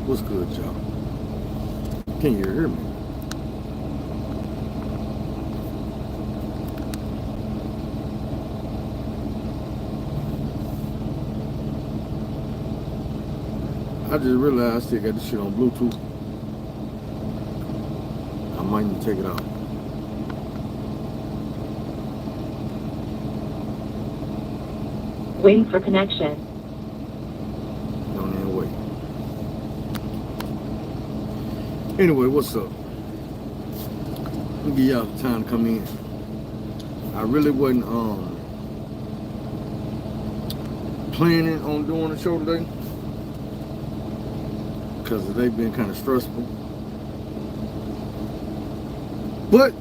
What's good, y'all? Can you hear me? I just realized I still got this shit on Bluetooth. I might need to take it off. Waiting for connection. Don't even wait. Anyway, what's up? Let me give y'all the time to come in. I really wasn't planning on doing the show today because they've been kind of stressful. But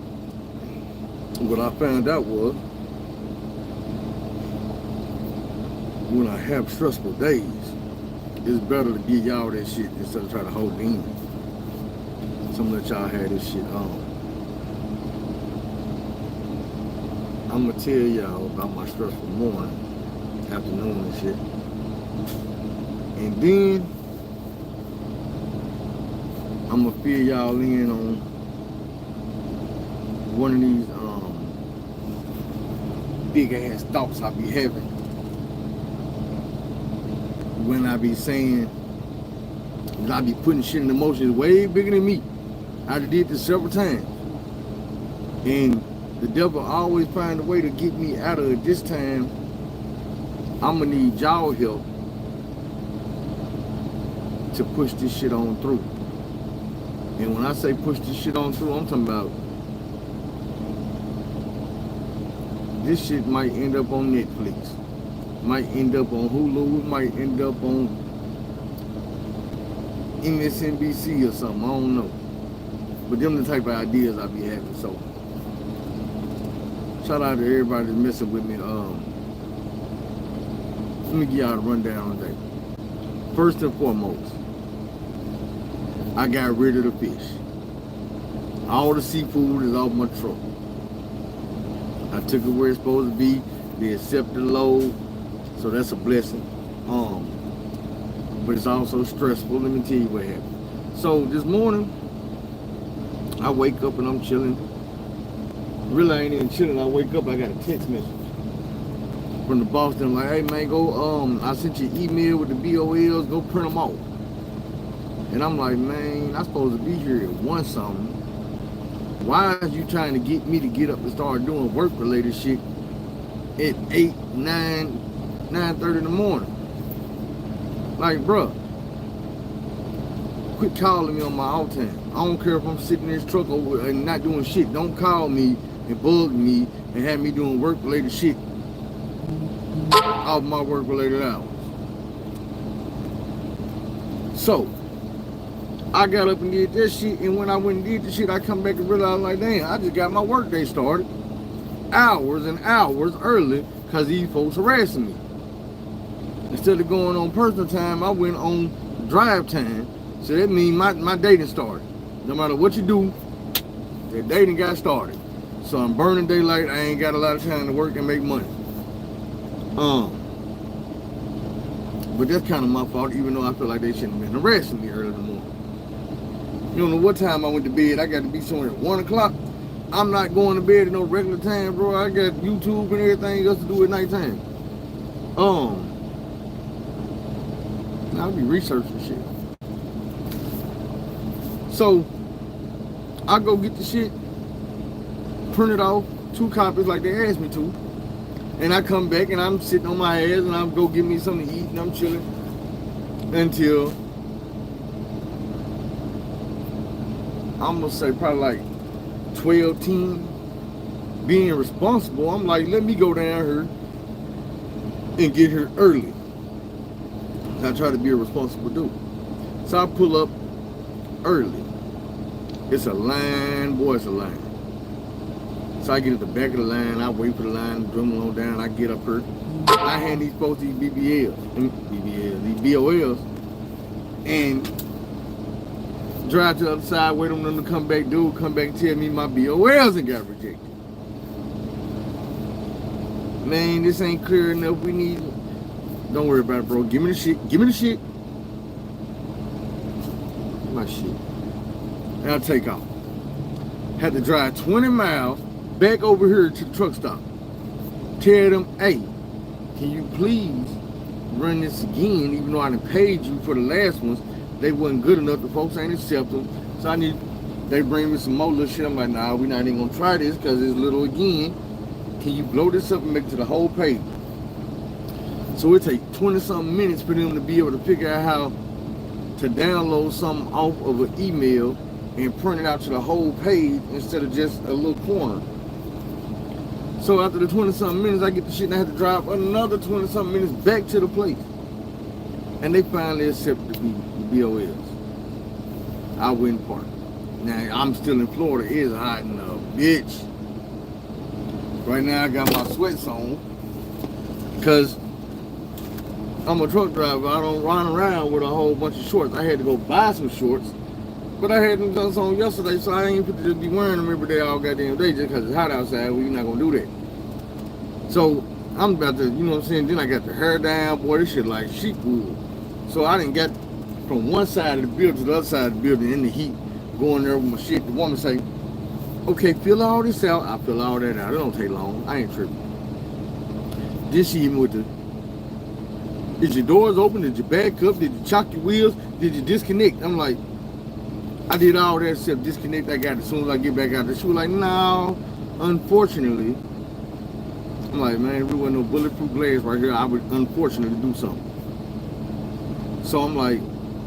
what I found out was when I have stressful days, it's better to give y'all that shit instead of trying to hold it in. So I'm gonna let y'all have this shit on. I'm gonna tell y'all about my stressful morning, afternoon and shit. And then I'm gonna fill y'all in on one of these big ass thoughts I be having when I be saying that I be putting shit in motion way bigger than me. I did this several times, and the devil always find a way to get me out of it. This time I'm gonna need y'all help to push this shit on through. And when I say push this shit on through, I'm talking about this shit might end up on Netflix, might end up on Hulu, might end up on MSNBC or something, I don't know. But them the type of ideas I be having. So shout out to everybody that's messing with me. Let me give y'all a rundown today. First and foremost, I got rid of the fish. All the seafood is off my truck. I took it where it's supposed to be. They accepted the load, so that's a blessing. But it's also stressful. Let me tell you what happened. So this morning, I wake up and I'm chilling. Really, I ain't even chilling. I wake up, I got a text message from the boss. They're like, hey man, go, I sent you an email with the BOLs, go print them off. And I'm like, man, I'm supposed to be here at 1 something. Why is you trying to get me to get up and start doing work related shit at 8, 9, 9:30 in the morning? Like, bruh, quit calling me on my off time. I don't care if I'm sitting in this truck over and not doing shit. Don't call me and bug me and have me doing work related shit off my work related hours. So I got up and did this shit, and when I went and did the shit, I come back and realized, like, damn, I just got my work day started hours and hours early because these folks harassing me. Instead of going on personal time, I went on drive time. So that means my day done started. No matter what you do, that day done got started. So I'm burning daylight. I ain't got a lot of time to work and make money. But that's kind of my fault, even though I feel like they shouldn't have been harassing me early in the morning. You don't know what time I went to bed. I got to be somewhere at 1 o'clock. I'm not going to bed at no regular time, bro. I got YouTube and everything else to do at nighttime. I'll be researching shit. So I go get the shit, print it off, 2 copies like they asked me to, and I come back and I'm sitting on my ass and I'm go get me something to eat and I'm chilling until I'm gonna say probably like 12, 10. Being responsible, I'm like, let me go down here and get here early. I try to be a responsible dude. So I pull up early. It's a line, boy, it's a line. So I get at the back of the line, I wait for the line to dwindle on down, I get up here. I hand these folks these these BOLs, and drive to the other side, wait on them to come back, dude, come back and tell me my BOLs and got rejected. Man, this ain't clear enough, we need, don't worry about it, bro, give me the shit, my shit. And I take off. Had to drive 20 miles back over here to the truck stop. Tell them, hey, can you please run this again, even though I done paid you for the last ones. They wasn't good enough. The folks ain't accept them. So they bring me some more little shit. I'm like, nah, we not even gonna try this because it's little again. Can you blow this up and make it to the whole page? So it take 20-something minutes for them to be able to figure out how to download something off of an email and print it out to the whole page instead of just a little corner. So after the 20-something minutes, I get the shit and I have to drive another 20-something minutes back to the place. And they finally accepted the BOLs. I went park. Now, I'm still in Florida. It's hot in a bitch. Right now, I got my sweats on because I'm a truck driver. I don't run around with a whole bunch of shorts. I had to go buy some shorts, but I had them done some yesterday, so I ain't fit to be wearing them every day all goddamn day just because it's hot outside. Well, you're not going to do that. So I'm about to, you know what I'm saying? Then I got the hair down. Boy, this shit like sheep wool. So I didn't get from one side of the building to the other side of the building in the heat, going there with my shit. The woman say, okay, fill all this out. I fill all that out. It don't take long. I ain't tripping. This she even with the, is your doors open? Did you back up? Did you chock your wheels? Did you disconnect? I'm like, I did all that except disconnect. I got it as soon as I get back out there. She was like, no, unfortunately. I'm like, man, if there wasn't no bulletproof glass right here, I would unfortunately do something. So I'm like,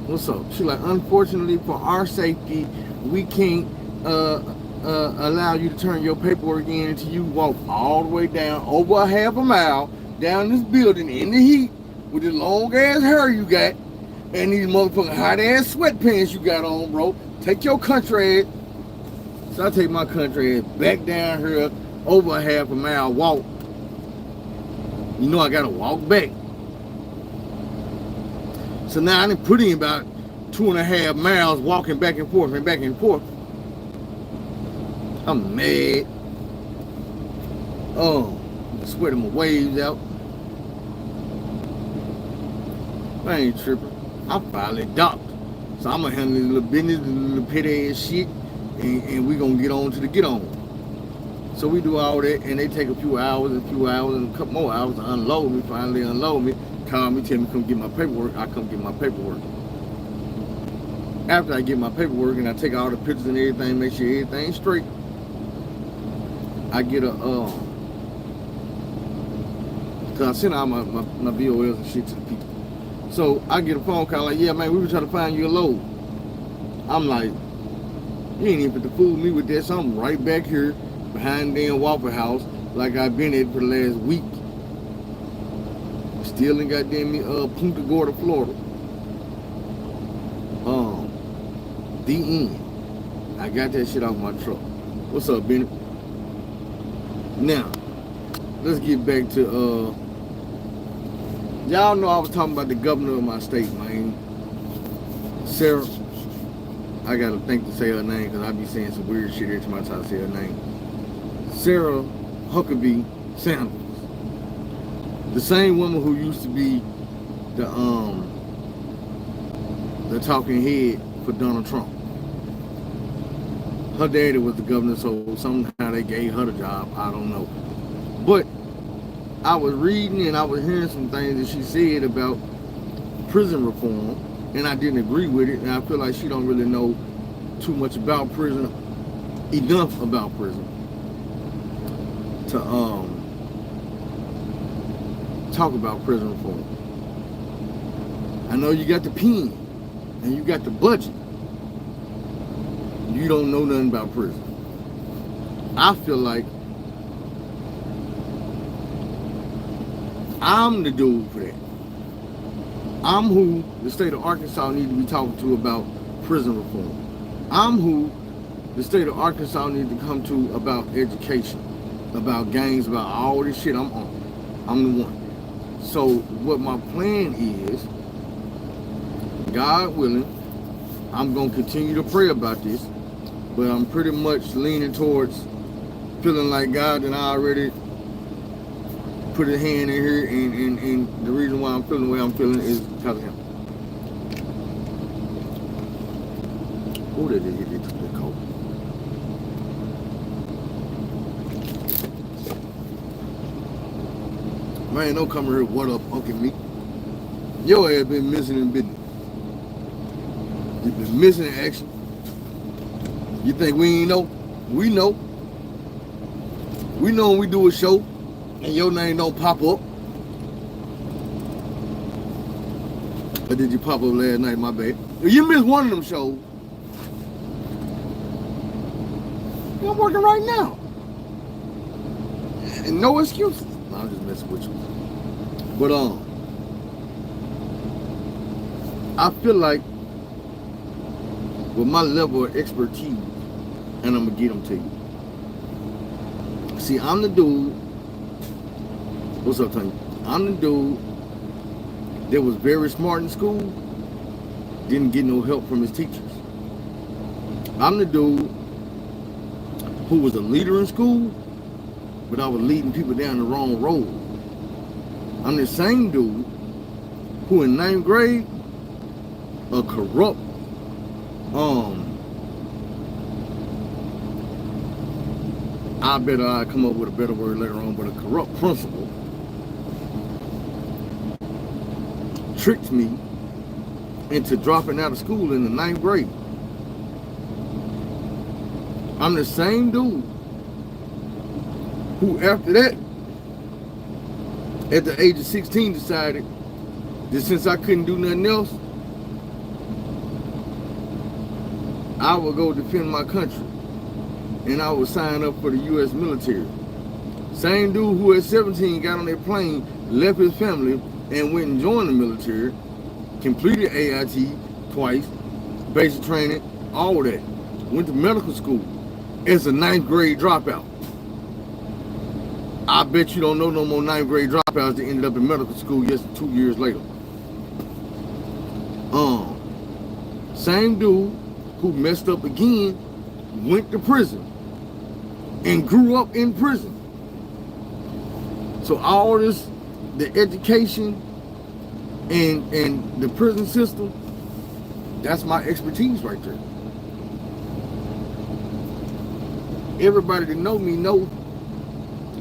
what's up? She's like, unfortunately for our safety, we can't allow you to turn your paperwork in until you walk all the way down over a half a mile down this building in the heat with the long ass hair you got and these motherfucking hot ass sweatpants you got on, bro. Take your country ass. So I take my country ass back down here over a half a mile walk. You know I gotta walk back. So now I done put in about 2.5 miles walking back and forth and back and forth. I'm mad. Oh, sweating my waves out. I ain't tripping. I finally docked. So I'm gonna handle this little business, this little petty ass shit, and we gonna get on to the get on. So we do all that, and they take a few hours and a couple more hours to unload me. Finally unload me, call me, tell me come get my paperwork. I come get my paperwork. After I get my paperwork and I take all the pictures and everything, make sure everything's straight, I get a cause I sent out my BOLs and shit to the people. So I get a phone call like, yeah man, we were trying to find you a load. I'm like, you ain't even to fool me with that. So I'm right back here behind the damn Waffle House like I've been at for the last week. Still in goddamn me Punta Gorda, Florida. The end. I got that shit off my truck. What's up, Benny? Now, let's get back to y'all know I was talking about the governor of my state, man. Sarah. I gotta think to say her name because I be saying some weird shit every time I try to say her name. Sarah Huckabee Sanders. The same woman who used to be the talking head for Donald Trump. Her daddy was the governor, so somehow they gave her the job. I don't know. But I was reading and I was hearing some things that she said about prison reform, and I didn't agree with it, and I feel like she don't really know too much about prison, enough about prison to talk about prison reform. I know you got the pen and you got the budget. You don't know nothing about prison. I feel like I'm the dude for that. I'm who the state of Arkansas needs to be talking to about prison reform. I'm who the state of Arkansas needs to come to about education, about gangs, about all this shit. I'm on. I'm the one. So what my plan is, God willing, I'm going to continue to pray about this, but I'm pretty much leaning towards feeling like God and I already put a hand in here, and the reason why I'm feeling the way I'm feeling is because of him. Oh, they took that coat. Man, don't come here, what up, Uncle me. Your ass been missing in business. You been missing in action. You think we ain't know? We know. We know when we do a show and your name don't pop up. Or did you pop up last night, my bad? If you missed one of them shows, I'm working right now. And no excuses. No, I'm just messing with you. But I feel like with my level of expertise, and I'm gonna get them to you. See, I'm the dude. What's up, Tony? I'm the dude that was very smart in school, didn't get no help from his teachers. I'm the dude who was a leader in school, but I was leading people down the wrong road. I'm the same dude who in 9th grade, a corrupt, I bet I come up with a better word later on, but a corrupt principal tricked me into dropping out of school in the 9th grade. I'm the same dude who after that, at the age of 16, decided that since I couldn't do nothing else, I would go defend my country. And I would sign up for the U.S. military. Same dude who at 17 got on that plane, left his family, and went and joined the military, completed AIT twice, basic training, all that. Went to medical school as a 9th grade dropout. I bet you don't know no more 9th grade dropouts that ended up in medical school just 2 years later. Same dude who messed up again, went to prison, and grew up in prison. So all this, the education and the prison system, that's my expertise right there. Everybody that know me know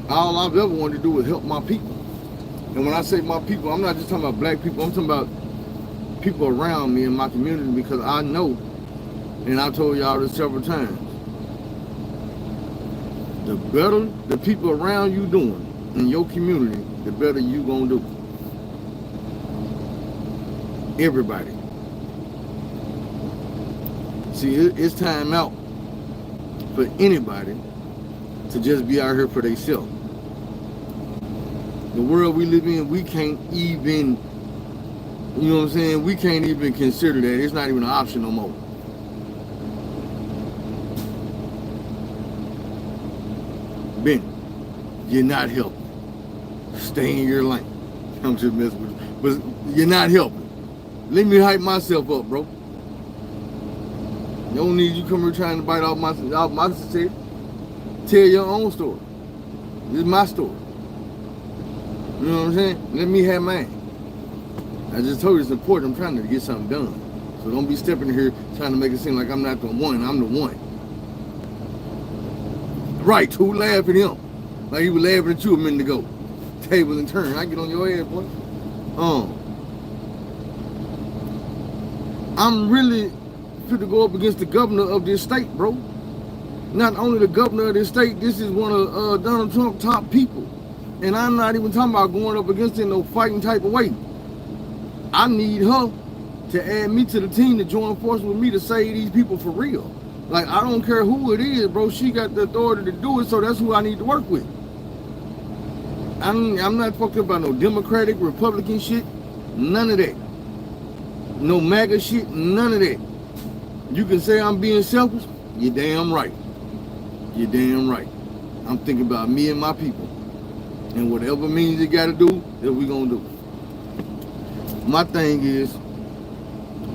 all I've ever wanted to do is help my people. And when I say my people, I'm not just talking about black people, I'm talking about people around me in my community, because I know, and I told y'all this several times, the better the people around you doing in your community, the better you gonna do. Everybody. See, it's time out for anybody to just be out here for themselves. The world we live in, we can't even, you know what I'm saying, we can't even consider that. It's not even an option no more. Ben, you're not helping. Stay in your lane. I'm just messing with you. But you're not helping. Let me hype myself up, bro. No need you come here trying to bite off my success. Tell your own story. This is my story. You know what I'm saying? Let me have mine. I just told you it's important. I'm trying to get something done. So don't be stepping here trying to make it seem like I'm not the one. I'm the one. Right, who laugh at him? Like he was laughing at you a minute ago. Tables and turn. I get on your head, boy. I'm really fit to go up against the governor of this state, bro. Not only the governor of this state, this is one of Donald Trump's top people. And I'm not even talking about going up against it in no fighting type of way. I need her to add me to the team to join forces with me to save these people for real. Like, I don't care who it is, bro. She got the authority to do it, so that's who I need to work with. I'm not fucked up about no Democratic, Republican shit. None of that. No MAGA shit. None of that. You can say I'm being selfish. You're damn right. You're damn right. I'm thinking about me and my people. And whatever means it got to do, that we going to do. My thing is,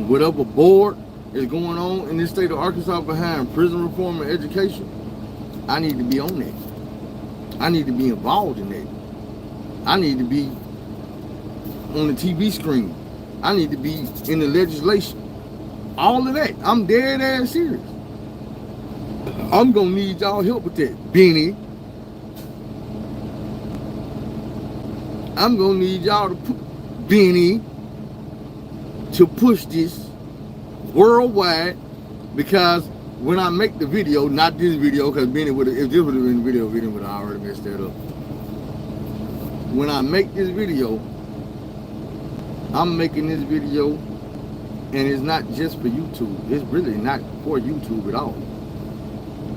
whatever board is going on in this state of Arkansas behind prison reform and education, I need to be on that. I need to be involved in that. I need to be on the TV screen. I need to be in the legislation. All of that. I'm dead ass serious. I'm gonna need y'all help with that, Benny. I'm gonna need y'all to put Benny to push this worldwide, because when I make the video, not this video, because Benny would have, if this would have been the video, Benny would have already messed that up. When I make this video, I'm making this video, and it's not just for YouTube. It's really not for YouTube at all.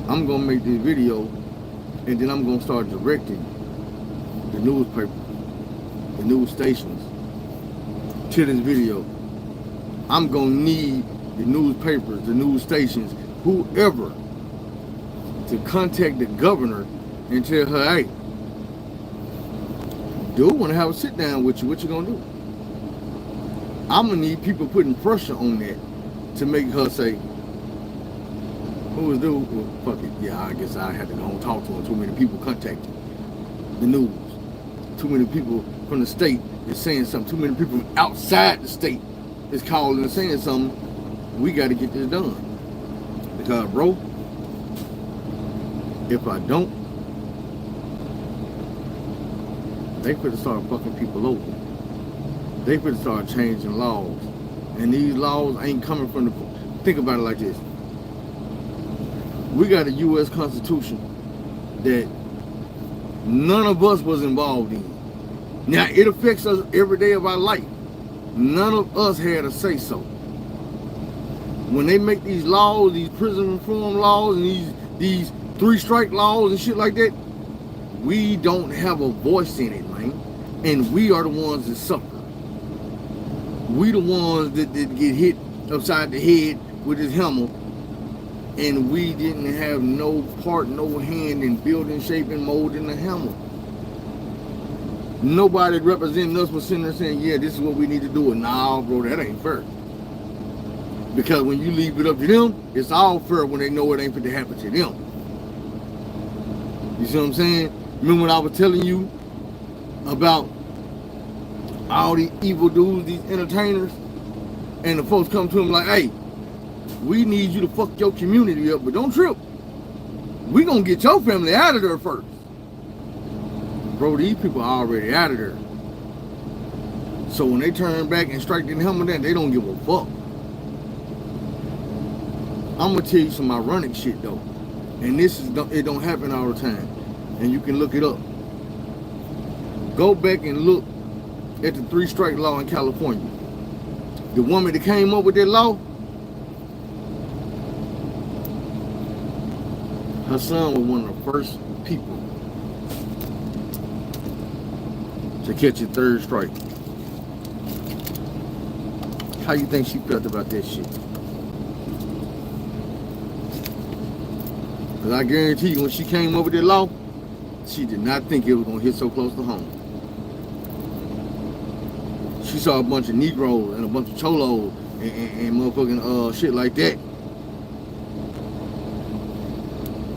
I'm gonna make this video, and then I'm gonna start directing the newspaper, the news stations to this video. I'm gonna need the newspapers, the news stations, whoever, to contact the governor and tell her, hey, dude, want to have a sit down with you. What you gonna do? I'm gonna need people putting pressure on that to make her say, who is dude? Well, fuck it. Yeah, I guess I had to go and talk to him. Too many people contacted the news. Too many people from the state is saying something. Too many people from outside the state is calling and saying something. We got to get this done. Because, bro, if I don't, they could start fucking people over. They could start changing laws. And these laws ain't coming from the... Think about it like this. We got a U.S. Constitution that none of us was involved in. Now, it affects us every day of our life. None of us had a say-so. When they make these laws, these prison reform laws, and these 3-strike laws and shit like that, we don't have a voice in it, man. And we are the ones that suffer. We the ones that get hit upside the head with this hammer, and we didn't have no part, no hand in building, shaping, molding the hammer. Nobody representing us was sitting there saying, yeah, this is what we need to do. Nah, bro, that ain't fair. Because when you leave it up to them, it's all fair when they know it ain't fit to happen to them. You see what I'm saying? Remember when I was telling you about all these evil dudes, these entertainers, and the folks come to them like, hey, we need you to fuck your community up, but don't trip. We gonna get your family out of there first. Bro, these people are already out of there. So when they turn back and strike the helmet down, they don't give a fuck. I'm gonna tell you some ironic shit though. And this is, it don't happen all the time. And you can look it up. Go back and look at the 3-strike law in California. The woman that came up with that law, her son was one of the first people to catch a 3rd strike. How you think she felt about that shit? Because I guarantee you, when she came up with that law, she did not think it was going to hit so close to home. She saw a bunch of Negroes and a bunch of Cholos and motherfucking shit like that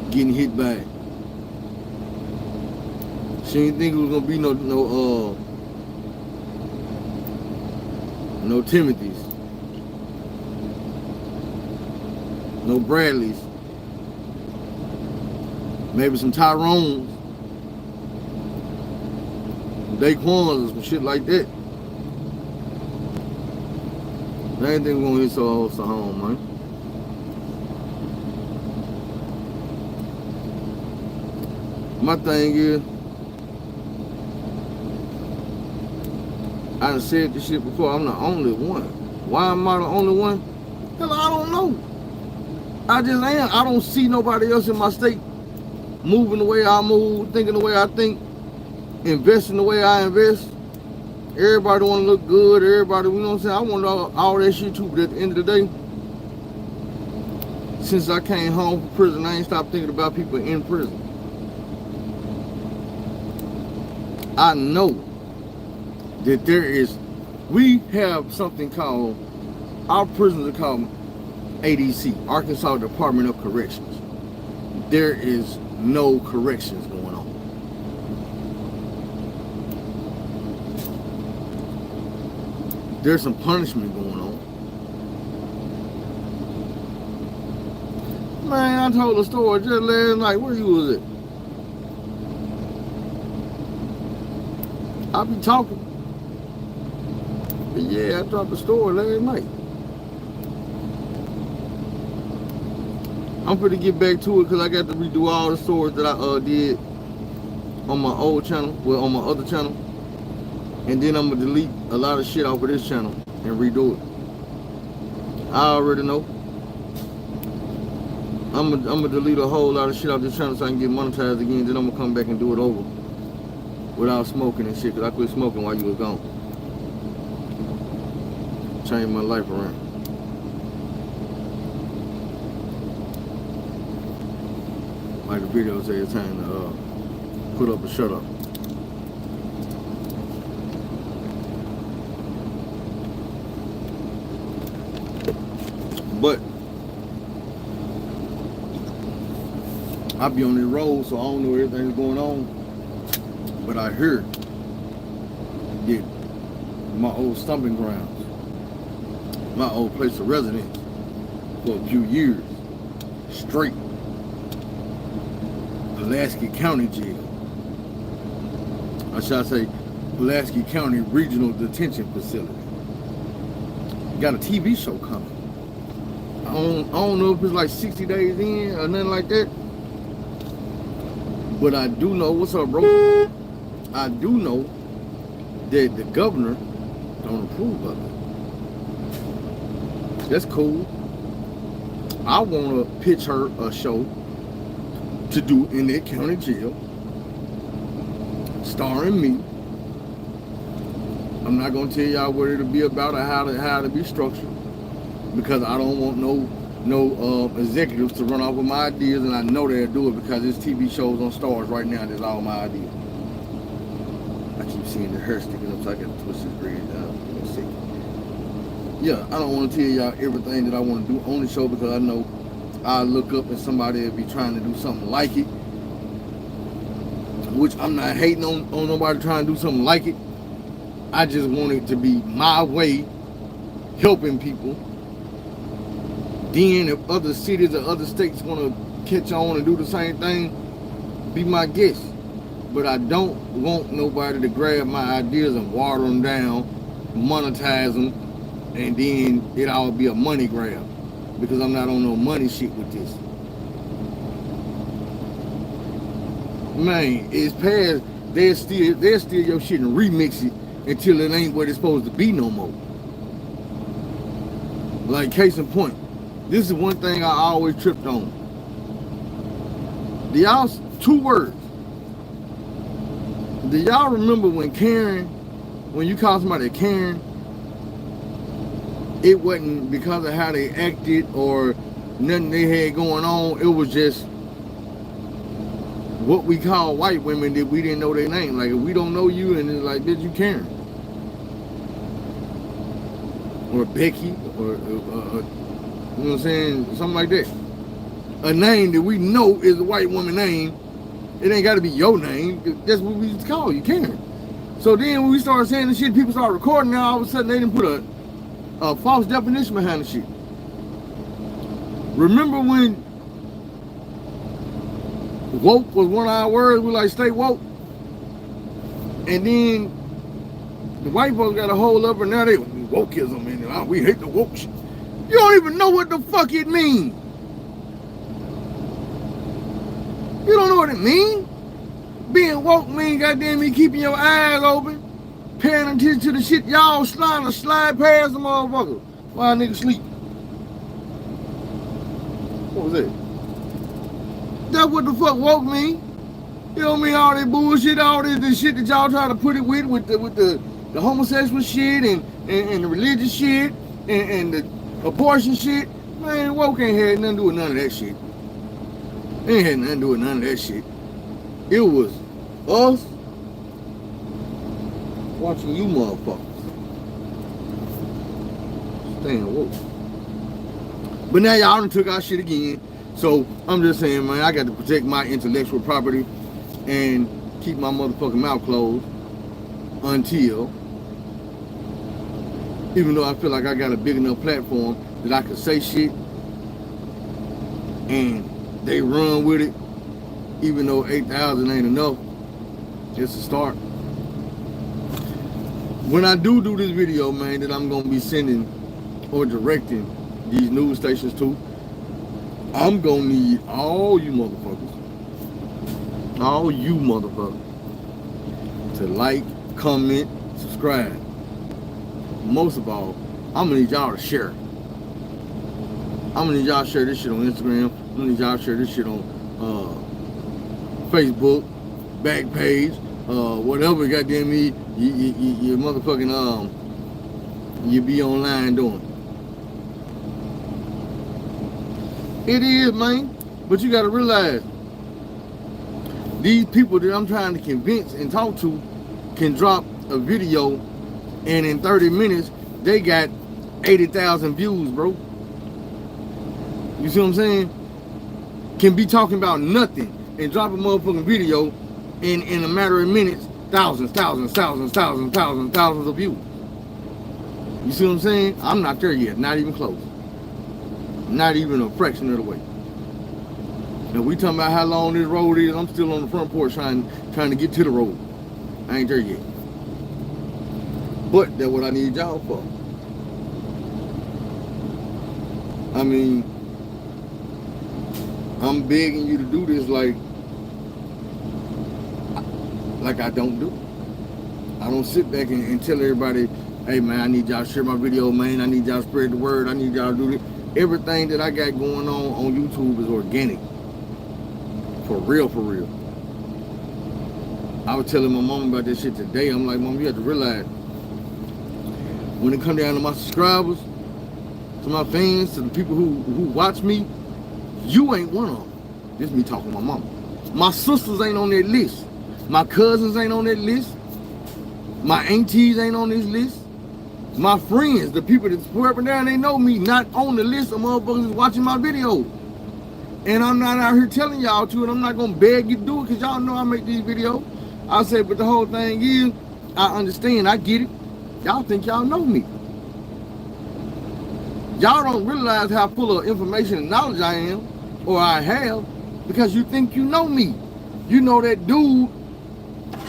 getting hit by it. She didn't think it was gonna be no Timothys, no Bradleys, maybe some Tyrones, Daquans, or some shit like that. I didn't think we were gonna hit so close to home, man. My thing is, I done said this shit before, I'm the only one. Why am I the only one? Hell, I don't know. I just am. I don't see nobody else in my state moving the way I move, thinking the way I think, investing the way I invest. Everybody want to look good. Everybody, you know what I'm saying? I want all that shit too, but at the end of the day, since I came home from prison, I ain't stopped thinking about people in prison. I know that we have something called, our prisons are called ADC, Arkansas Department of Corrections. There is no corrections going on. There's some punishment going on, Man, I told a story just last night. Where you was at? I be talking. But yeah, I dropped a story last night. I'm gonna get back to it because I got to redo all the stories that I did on my old channel, well, on my other channel. And then I'm gonna delete a lot of shit off of this channel and redo it. I already know. I'm gonna delete a whole lot of shit off this channel so I can get monetized again. Then I'm gonna come back and do it over without smoking and shit. Cause I quit smoking while you was gone. Changed my life around. Like the video said, it's time to put up or shut up. But I be on this road, so I don't know everything that's going on. But I hear that my old stomping grounds, my old place of residence for a few years straight, Pulaski County Jail. Or should I say Pulaski County Regional Detention Facility. Got a TV show coming. I don't know if it's like 60 days in or nothing like that. But I do know, what's up, bro? I do know that the governor don't approve of it. That's cool. I want to pitch her a show to do in that county jail, starring me. I'm not gonna tell y'all what it'll be about or how to be structured, because I don't want no executives to run off with my ideas, and I know they'll do it because there's TV shows on Stars right now that's all my ideas. I keep seeing the hair sticking up, so I gotta twist this braid down. Give me a second. Yeah, I don't want to tell y'all everything that I want to do on the show, because I know I look up and somebody will be trying to do something like it, which I'm not hating on nobody trying to do something like it. I just want it to be my way, helping people. Then if other cities or other states want to catch on and do the same thing, be my guest. But I don't want nobody to grab my ideas and water them down, monetize them, and then it all be a money grab. Because I'm not on no money shit with this. Man, it's past, they'll steal your shit and remix it until it ain't what it's supposed to be no more. Like, case in point, this is one thing I always tripped on. Do y'all, 2 words. Do y'all remember when Karen, when you call somebody Karen, it wasn't because of how they acted or nothing they had going on. It was just what we call white women that we didn't know their name. Like, if we don't know you, and it's like, did you Karen? Or Becky, or you know what I'm saying? Something like that. A name that we know is a white woman name. It ain't got to be your name. That's what we used to call you, Karen. So then when we started saying the shit, people started recording. Now all of a sudden they didn't put a false definition behind the shit. Remember when woke was one of our words? We like, stay woke. And then the white folks got a hold of it, and now they wokeism, and we hate the woke shit. You don't even know what the fuck it means. You don't know what it means? Being woke means goddamn me keeping your eyes open, paying attention to the shit y'all trying to slide past the motherfucker while niggas sleep. What was that? That's what the fuck woke mean. You know what I mean? All that bullshit, all this shit that y'all try to put it with the homosexual shit and the religious shit and the abortion shit. Man, woke ain't had nothing to do with none of that shit. Ain't had nothing to do with none of that shit. It was us watching you motherfuckers staying woke. But now y'all done took our shit again. So I'm just saying, man, I got to protect my intellectual property and keep my motherfucking mouth closed until, even though I feel like I got a big enough platform that I can say shit and they run with it, even though 8,000 ain't enough. It's a start. When I do this video, man, that I'm gonna be sending or directing these news stations to, I'm gonna need all you motherfuckers to like, comment, subscribe. Most of all, I'm gonna need y'all to share. I'm gonna need y'all to share this shit on Instagram. I'm gonna need y'all to share this shit on Facebook, back page, whatever goddamn me, you motherfucking you be online doing. It is, man. But you gotta realize, these people that I'm trying to convince and talk to can drop a video and in 30 minutes they got 80,000 views, bro. You see what I'm saying? Can be talking about nothing and drop a motherfucking video in a matter of minutes, thousands of views. You see what I'm saying? I'm not there yet, not even close. Not even a fraction of the way. And we talking about how long this road is, I'm still on the front porch trying to get to the road. I ain't there yet. But that's what I need y'all for. I mean, I'm begging you to do this like I don't do. I don't sit back and tell everybody, hey man, I need y'all to share my video, man. I need y'all to spread the word. I need y'all to do this. Everything that I got going on YouTube is organic. For real. I was telling my mom about this shit today. I'm like, Mom, you have to realize, when it comes down to my subscribers, to my fans, to the people who watch me, you ain't one of them. This is me talking to my mama. My sisters ain't on that list. My cousins ain't on that list. My aunties ain't on this list. My friends, the people that swear up and down, they know me, not on the list of motherfuckers watching my videos. And I'm not out here telling y'all to, and I'm not gonna beg you to do it, because y'all know I make these videos. I say, but the whole thing is, I understand, I get it. Y'all think y'all know me. Y'all don't realize how full of information and knowledge I am, or I have, because you think you know me. You know that dude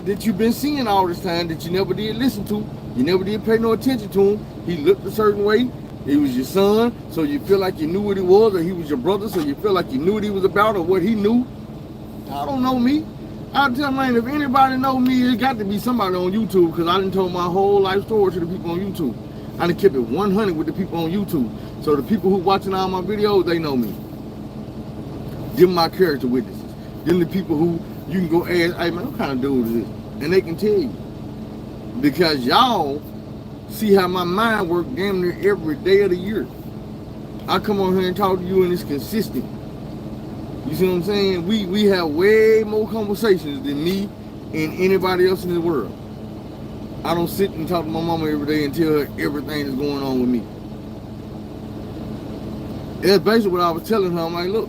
that you've been seeing all this time that you never did listen to, you never did pay no attention to him. He looked a certain way. He was your son, so you feel like you knew what he was, or he was your brother, so you feel like you knew what he was about or what he knew. Y'all don't know me. I tell man, if anybody know me, it got to be somebody on YouTube, because I done told my whole life story to the people on YouTube. I done kept it 100 with the people on YouTube. So the people who watching all my videos, they know me. Them my character witnesses. Them the people who you can go ask, hey man, what kind of dude is this? And they can tell you. Because y'all see how my mind works damn near every day of the year. I come on here and talk to you and it's consistent. You see what I'm saying? We have way more conversations than me and anybody else in the world. I don't sit and talk to my mama every day and tell her everything that's going on with me. That's basically what I was telling her. I'm like, look,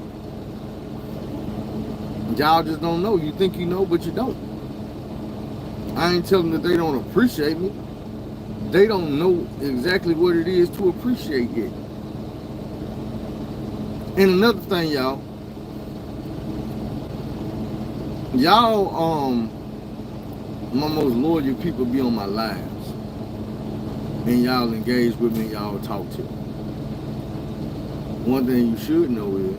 y'all just don't know. You think you know, but you don't. I ain't telling them that they don't appreciate me. They don't know exactly what it is to appreciate yet. And another thing, y'all, my most loyal people be on my lives, and y'all engage with me, y'all talk to. One thing you should know is,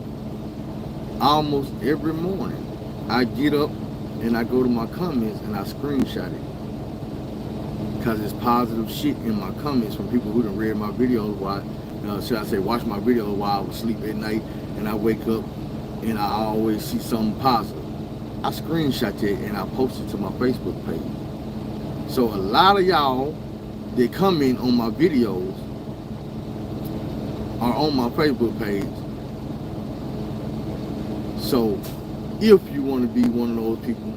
almost every morning, I get up and I go to my comments and I screenshot it. Because it's positive shit in my comments from people who done read my videos while, should I say, watch my videos while I was asleep at night, and I wake up and I always see something positive. I screenshot it and I post it to my Facebook page. So a lot of y'all that comment on my videos are on my Facebook page. So if you want to be one of those people,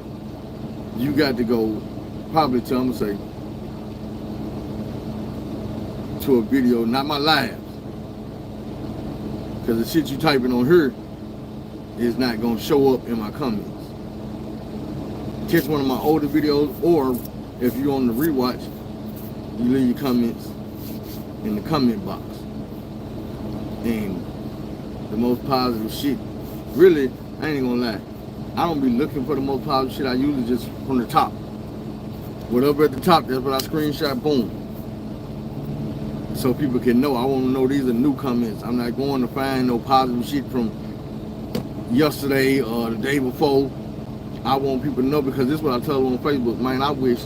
you got to go probably to, I'm gonna say, to a video, not my lives, because the shit you typing on her is not gonna show up in my comments. Catch one of my older videos, or if you're on the rewatch, you leave your comments in the comment box. And the most positive shit really, I ain't gonna lie. I don't be looking for the most positive shit. I usually just from the top. Whatever at the top, that's what I screenshot, boom. So people can know. I want to know these are new comments. I'm not going to find no positive shit from yesterday or the day before. I want people to know, because this is what I tell them on Facebook. Man, I wish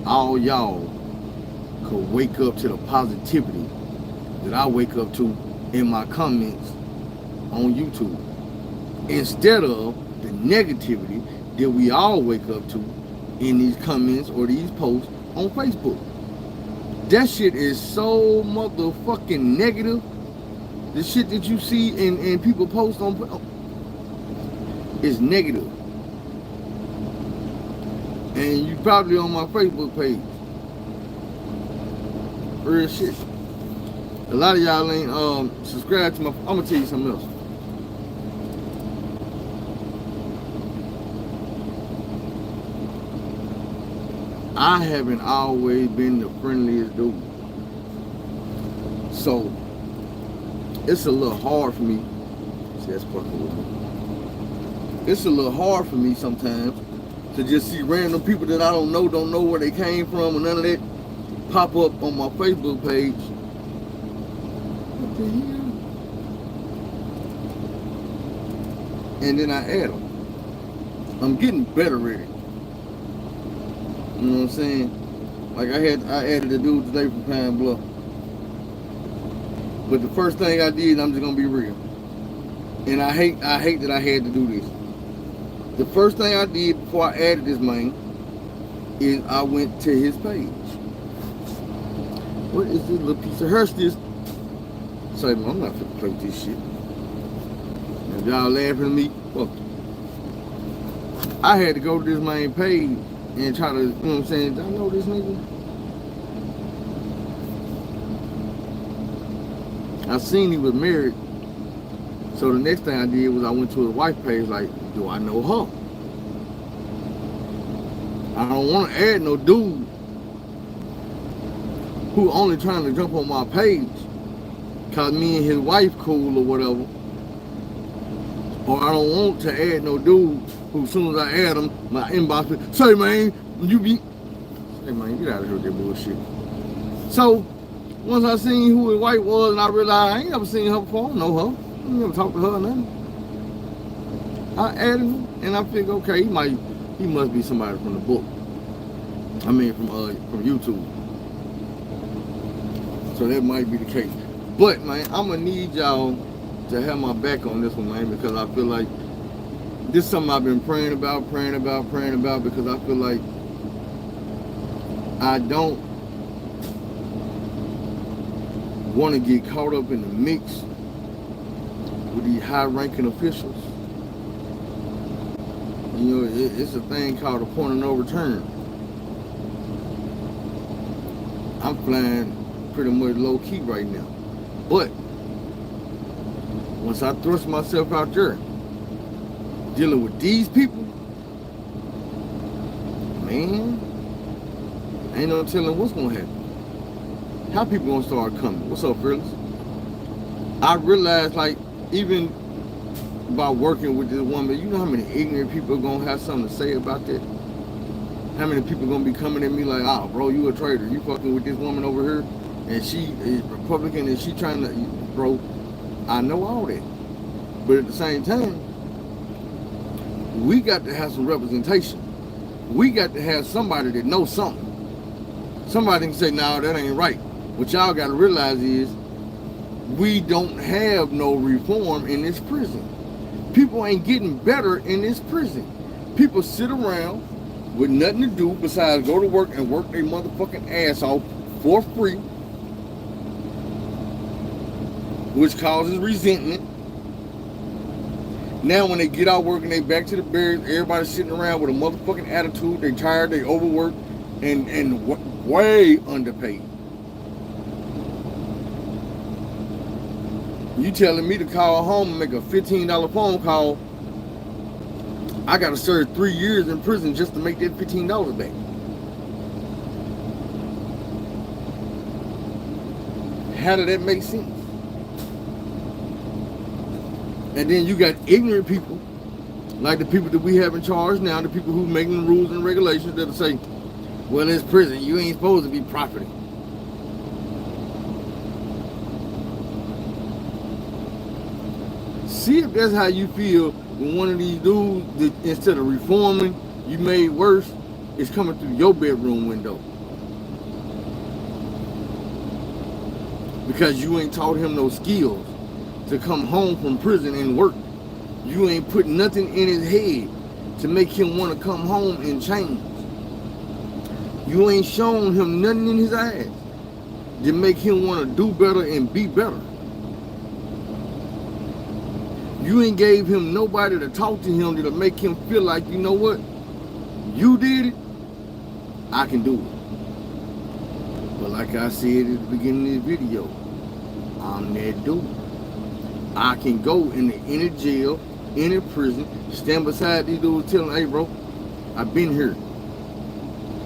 all y'all could wake up to the positivity that I wake up to in my comments on YouTube, instead of the negativity that we all wake up to in these comments or these posts on Facebook. That shit is so motherfucking negative. The shit that you see and people post on is negative. And you probably on my Facebook page. Real shit. A lot of y'all ain't subscribed to my. I'm gonna tell you something else. I haven't always been the friendliest dude. So it's a little hard for me. See, that's fucking with me. It's a little hard for me sometimes to just see random people that I don't know where they came from, and none of that pop up on my Facebook page. What the hell? And then I add them. I'm getting better at it. You know what I'm saying? Like I added a dude today from Pine Bluff. But the first thing I did, I'm just gonna be real. And I hate that I had to do this. The first thing I did before I added this man is I went to his page. What is this little piece of Hershey's? Say, man, I'm not finna play with this shit. If y'all laughing at me, fuck you. I had to go to this main page and try to, you know what I'm saying, do I know this nigga? I seen he was married. So the next thing I did was I went to his wife's page, like, do I know her? I don't want to add no dude who only trying to jump on my page cause me and his wife cool or whatever. Or I don't want to add no dude who, as soon as I add him, my inbox be, say, man, you be... Say, man, get out of here with that bullshit. So, once I seen who his wife was, and I realized I ain't never seen her before, I don't know her. I ain't never talked to her or nothing. I added him, and I figured, okay, he must be somebody from the book. I mean, from YouTube. So that might be the case. But, man, I'm going to need y'all to have my back on this one, man, because I feel like this is something I've been praying about, because I feel like I don't want to get caught up in the mix with these high-ranking officials. You know, it's a thing called a point of no return. I'm flying pretty much low-key right now. But once I thrust myself out there, dealing with these people, man, ain't no telling what's gonna happen. How people gonna start coming? What's up, Fearless? I realized, like, even by working with this woman, you know how many ignorant people are gonna have something to say about that? How many people gonna be coming at me like, oh, bro, you a traitor. You fucking with this woman over here, and she is Republican, and she trying to, bro, I know all that. But at the same time, we got to have some representation. We got to have somebody that knows something. Somebody can say, no, that ain't right. What y'all got to realize is we don't have no reform in this prison. People ain't getting better in this prison. People sit around with nothing to do besides go to work and work their motherfucking ass off for free, which causes resentment. Now when they get out work and they back to the barracks, everybody's sitting around with a motherfucking attitude. They tired, they overworked, and way underpaid. You telling me to call home and make a $15 phone call? I gotta serve 3 years in prison just to make that $15 back. How did that make sense? And then you got ignorant people, like the people that we have in charge now, the people who making the rules and regulations that'll say, well, it's prison, you ain't supposed to be profiting. See if that's how you feel when one of these dudes, that instead of reforming, you made worse, is coming through your bedroom window. Because you ain't taught him no skills to come home from prison and work. You ain't put nothing in his head to make him want to come home and change. You ain't shown him nothing in his eyes to make him want to do better and be better. You ain't gave him nobody to talk to him that'll make him feel like, you know what? You did it, I can do it. But like I said at the beginning of this video, I'm that dude. I can go in any jail, any prison, stand beside these dudes, tell them, hey bro, I've been here.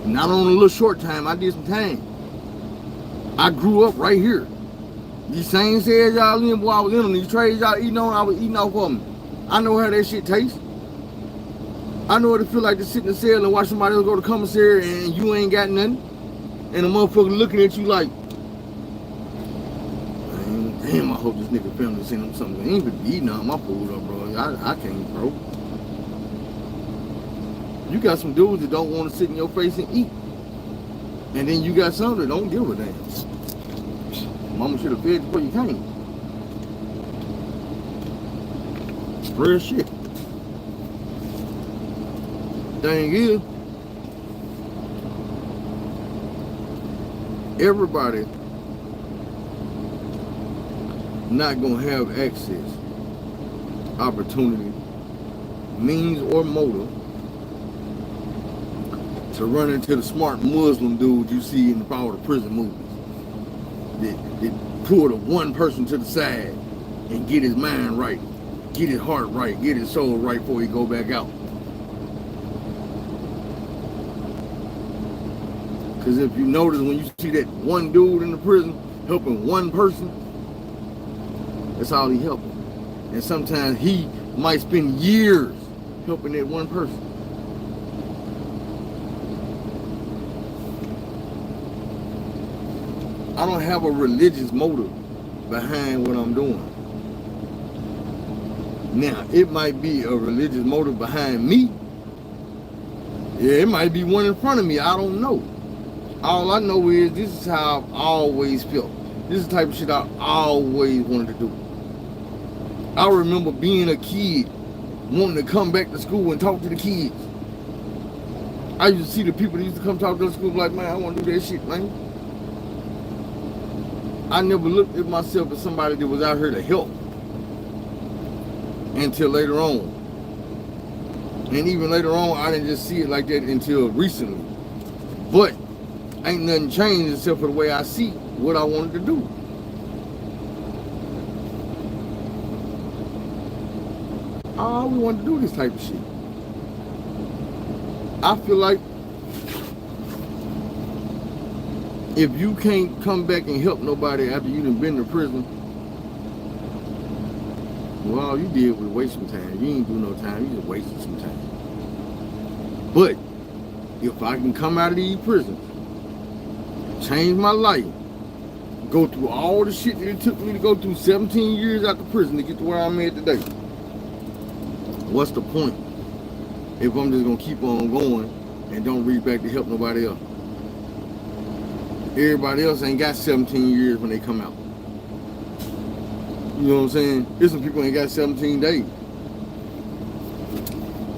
Not on a little short time, I did some time. I grew up right here. These same cells y'all in, boy, I was in them. These trays y'all eating on, I was eating off of them. I know how that shit tastes. I know what it feel like to sit in the cell and watch somebody else go to commissary and you ain't got nothing. And the motherfucker looking at you like, damn, I hope this nigga family send him something. He ain't been eating all my food up, bro. I can't, bro. You got some dudes that don't want to sit in your face and eat. And then you got some that don't give a damn. Mama should have fed you before you came. Real shit. Thing is, everybody not gonna have access, opportunity, means, or motive to run into the smart Muslim dude you see in all the prison movies. That pull the one person to the side and get his mind right, get his heart right, get his soul right before he go back out. Because if you notice, when you see that one dude in the prison helping one person, that's all he helping. And sometimes he might spend years helping that one person. I don't have a religious motive behind what I'm doing. Now, it might be a religious motive behind me. Yeah, it might be one in front of me. I don't know. All I know is this is how I've always felt. This is the type of shit I always wanted to do. I remember being a kid, wanting to come back to school and talk to the kids. I used to see the people that used to come talk to the school like, man, I want to do that shit, man. I never looked at myself as somebody that was out here to help until later on. And even later on, I didn't just see it like that until recently. But ain't nothing changed except for the way I see what I wanted to do. I always wanted to do this type of shit. I feel like if you can't come back and help nobody after you done been to prison, well, all you did was waste some time. You ain't do no time, you just wasted some time. But if I can come out of these prisons, change my life, go through all the shit that it took me to go through 17 years out of prison to get to where I'm at today, what's the point if I'm just gonna keep on going and don't reach back to help nobody else? Everybody else ain't got 17 years when they come out. You know what I'm saying? There's some people ain't got 17 days.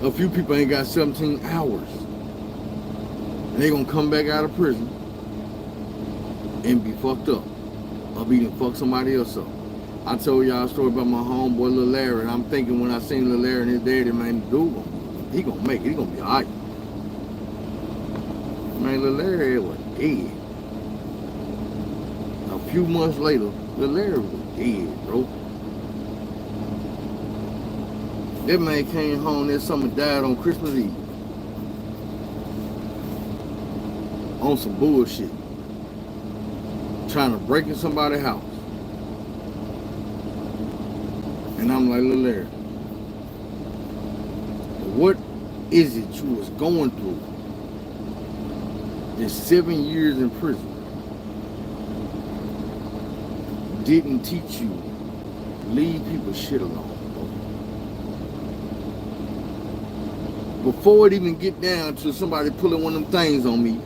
A few people ain't got 17 hours. And they gonna come back out of prison and be fucked up. Or be to fuck somebody else up. I told y'all a story about my homeboy Lil Larry, and I'm thinking when I seen Lil Larry and his daddy, man, dude, he gonna make it. He gonna be alright. Man, Lil Larry was dead. A few months later, Lil Larry was dead, bro. That man came home that summer, died on Christmas Eve. On some bullshit. Trying to break in somebody's house. And I'm like, look, Larry, what is it you was going through this 7 years in prison didn't teach you leave people's shit alone? Before it even get down to somebody pulling one of them things on me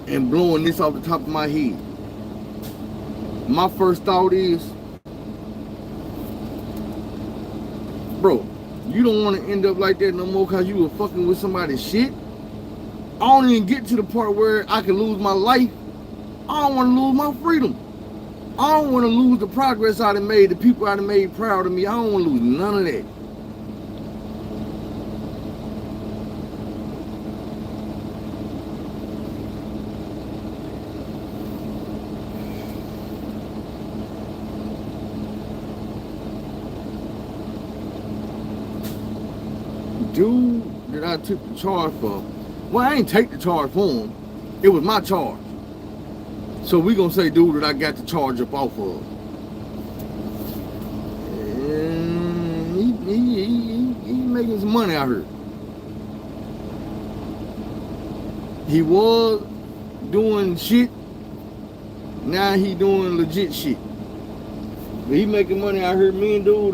and blowing this off the top of my head, my first thought is, bro, you don't want to end up like that no more because you were fucking with somebody's shit. I don't even get to the part where I can lose my life. I don't want to lose my freedom. I don't want to lose the progress I done made, the people I done made proud of me. I don't want to lose none of that. Dude that I took the charge for, well, I ain't take the charge for him. It was my charge. So we gonna say dude that I got the charge up off of. And he making some money out here. He was doing shit. Now he doing legit shit. But he making money out here. Me and dude,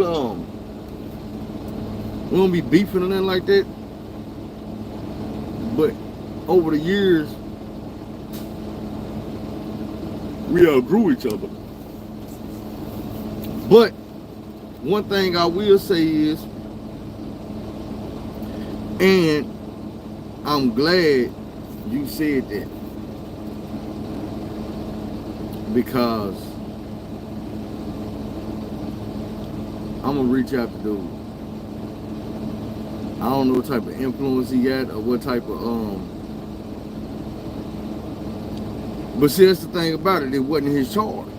we don't be beefing or nothing like that. But over the years, we outgrew each other. But one thing I will say is, and I'm glad you said that, because I'm gonna reach out to dude. I don't know what type of influence he got or what type of but see, that's the thing about it, it wasn't his charge.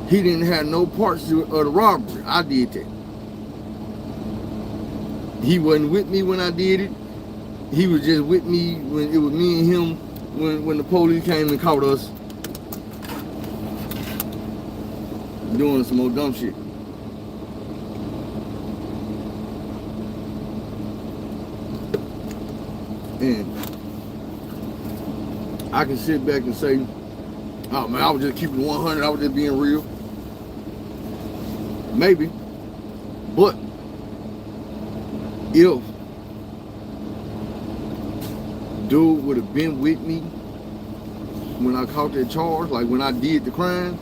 He didn't have no parts of the robbery. I did that. He wasn't with me when I did it. He was just with me when it was me and him when the police came and caught us doing some more dumb shit. And I can sit back and say, oh man, I was just keeping 100, I was just being real. Maybe. But if dude would have been with me when I caught that charge, like when I did the crime,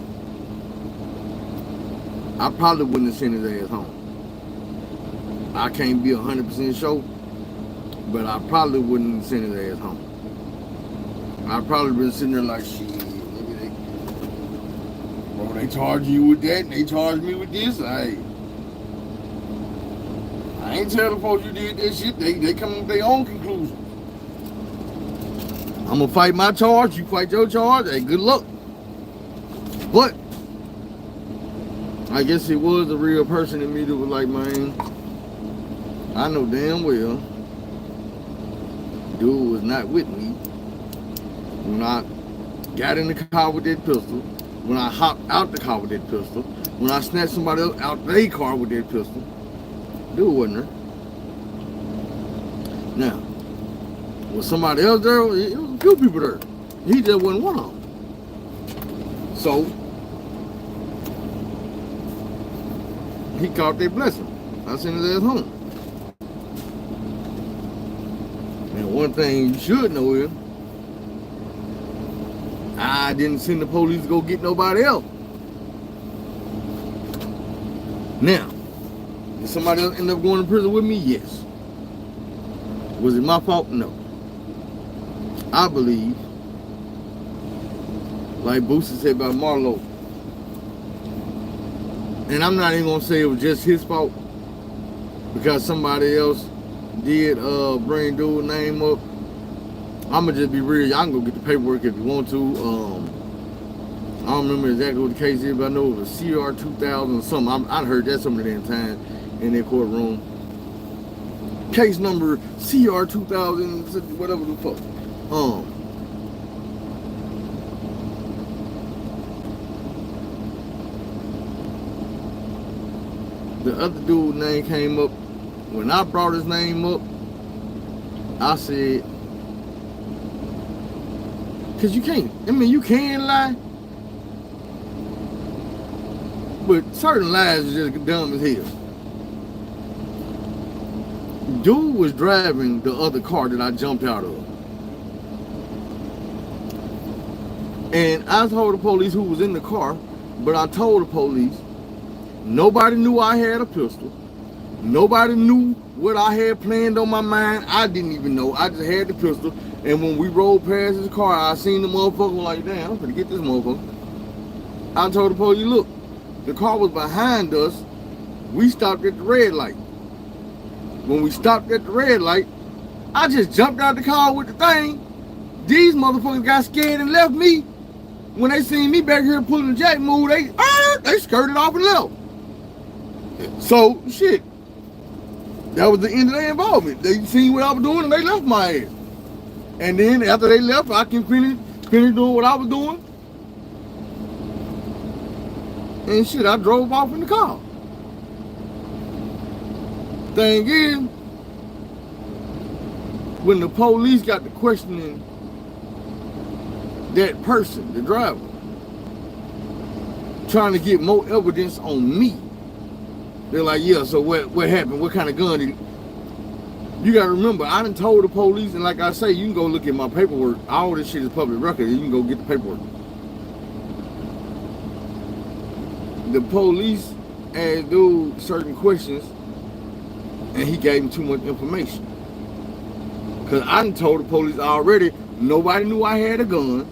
I probably wouldn't have sent his ass home. I can't be 100% sure, but I probably wouldn't have sent his ass home. I'd probably been sitting there like, shit, maybe they charge you with that, and they charge me with this. I ain't telling folks you did that shit. They come with their own conclusions. I'm gonna fight my charge, you fight your charge. Hey, good luck. But I guess it was a real person in me that was like, man, I know damn well dude was not with me when I got in the car with that pistol, when I hopped out the car with that pistol, when I snatched somebody else out their car with that pistol. Dude wasn't there. Now, was somebody else there? It was a few people there. He just wasn't one of them. So, he caught that blessing. I sent his ass home. And one thing you should know is, I didn't send the police to go get nobody else. Now, did somebody else end up going to prison with me? Yes. Was it my fault? No. I believe, like Boosie said about Marlo, and I'm not even gonna say it was just his fault, because somebody else did bring dude's name up. I'ma just be real. Y'all can go get the paperwork if you want to. I don't remember exactly what the case is, but I know it was CR 2000 or something. I heard that some of the damn time in their courtroom. Case number CR 2000, whatever the fuck. The other dude's name came up. When I brought his name up, I said, because you can't, I mean, you can lie, but certain lies are just dumb as hell. Dude was driving the other car that I jumped out of. And I told the police who was in the car, but I told the police, nobody knew I had a pistol. Nobody knew what I had planned on my mind. I didn't even know. I just had the pistol. And when we rolled past his car, I seen the motherfucker like, damn, I'm gonna get this motherfucker. I told the police, look, the car was behind us. We stopped at the red light. When we stopped at the red light, I just jumped out the car with the thing. These motherfuckers got scared and left me. When they seen me back here pulling the jack move, they skirted off and left. So, shit. That was the end of their involvement. They seen what I was doing and they left my ass. And then after they left, I can finish doing what I was doing. And shit, I drove off in the car. Thing is, when the police got to questioning that person, the driver, trying to get more evidence on me, they're like, yeah, so what happened? What kind of gun did he? You gotta remember, I done told the police, and like I say, you can go look at my paperwork. All this shit is public record, and you can go get the paperwork. The police asked dude certain questions, and he gave him too much information. Because I done told the police already, nobody knew I had a gun.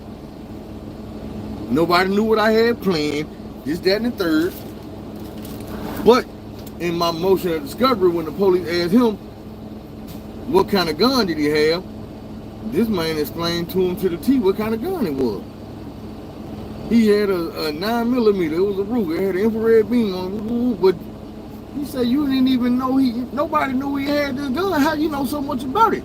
Nobody knew what I had planned, this, that, and the third. But in my motion of discovery, when the police asked him what kind of gun did he have, this man explained to him to the T what kind of gun it was. He had a 9mm, it was a Ruger, it had an infrared beam on it, but he said you didn't even know nobody knew he had this gun. How you know so much about it?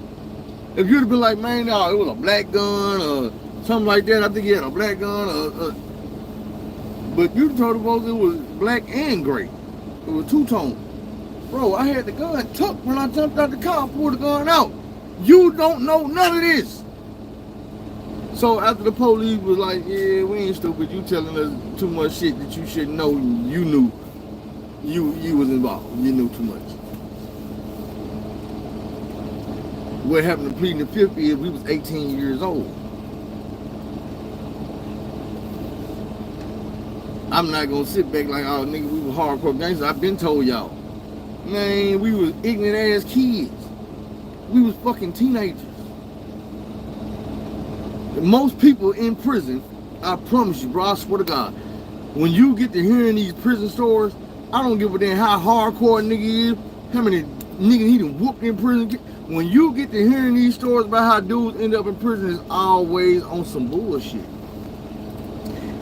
If you'd have been like, man, no, it was a black gun or something like that, I think he had a black gun. But you told the folks it was black and gray. It was two-tone. Bro, I had the gun tucked when I jumped out the car, pulled the gun out. You don't know none of this. So after the police was like, yeah, we ain't stupid, you telling us too much shit that you shouldn't know, you knew. You was involved, you knew too much. What happened to pleading the fifth is we was 18 years old. I'm not gonna sit back like, oh nigga, we were hardcore gangsters. I've been told y'all. Man, we was ignorant ass kids. We was fucking teenagers. Most people in prison, I promise you, bro, I swear to God, when you get to hearing these prison stories, I don't give a damn how hardcore a nigga is, how many niggas he done whooped in prison. When you get to hearing these stories about how dudes end up in prison, it's always on some bullshit.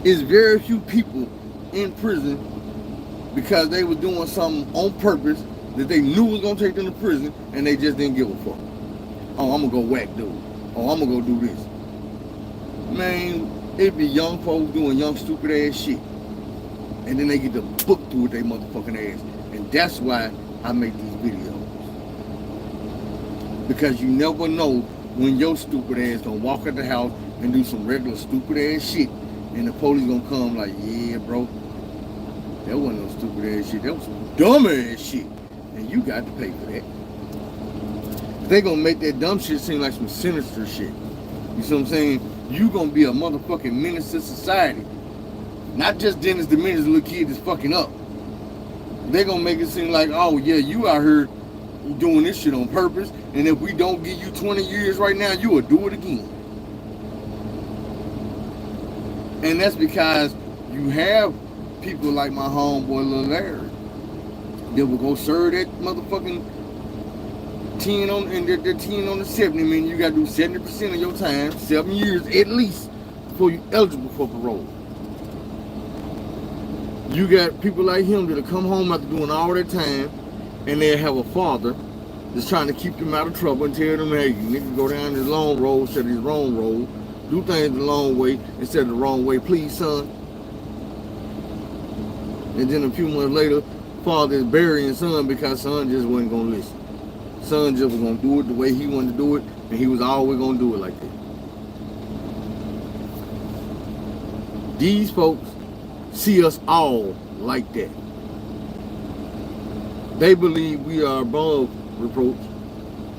It's very few people in prison because they was doing something on purpose that they knew was gonna take them to prison and they just didn't give a fuck. Oh, I'm gonna go whack dude. Oh, I'm gonna go do this. Man, it be young folks doing young stupid ass shit. And then they get the book through with their motherfucking ass. And that's why I make these videos. Because you never know when your stupid ass gonna walk out the house and do some regular stupid ass shit. And the police gonna come like, yeah, bro, that wasn't no stupid ass shit. That was some dumb ass shit. And you got to pay for that. They gonna make that dumb shit seem like some sinister shit. You see what I'm saying? You gonna be a motherfucking menace to society. Not just Dennis the Menace, the little kid that's fucking up. They gonna make it seem like, oh yeah, you out here doing this shit on purpose, and if we don't give you 20 years right now, you will do it again. And that's because you have people like my homeboy Lil Larry that will go serve that motherfucking 10 on and they're 10 on the 70. I mean, you gotta do 70% of your time, 7 years at least, before you're eligible for parole. You got people like him that'll come home after doing all that time, and they'll have a father that's trying to keep them out of trouble and tell them, hey, you need to go down this long road instead of this wrong road. Do things the long way instead of the wrong way, please, son. And then a few months later, father is burying son because son just wasn't gonna listen. Son just was gonna do it the way he wanted to do it, and he was always gonna do it like that. These folks see us all like that. They believe we are above reproach.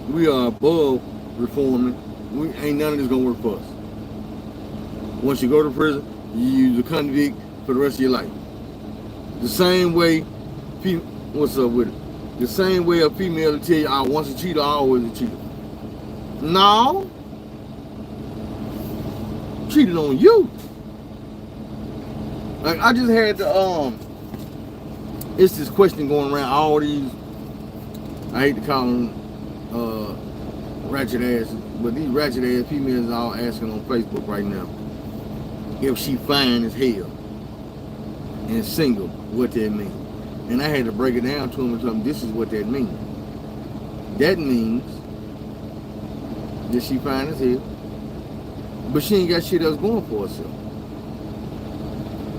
We are above reforming. Ain't none of this gonna work for us. Once you go to prison, you're a convict for the rest of your life. The same way, what's up with it? The same way a female will tell you, I once a cheater, always a cheater. No. Cheated on you. Like, I just had to, it's this question going around all these, I hate to call them ratchet asses, but these ratchet ass females are all asking on Facebook right now if she fine as hell and single, what that means. And I had to break it down to them and tell them this is what that means. That means that she fine as hell, but she ain't got shit else going for herself.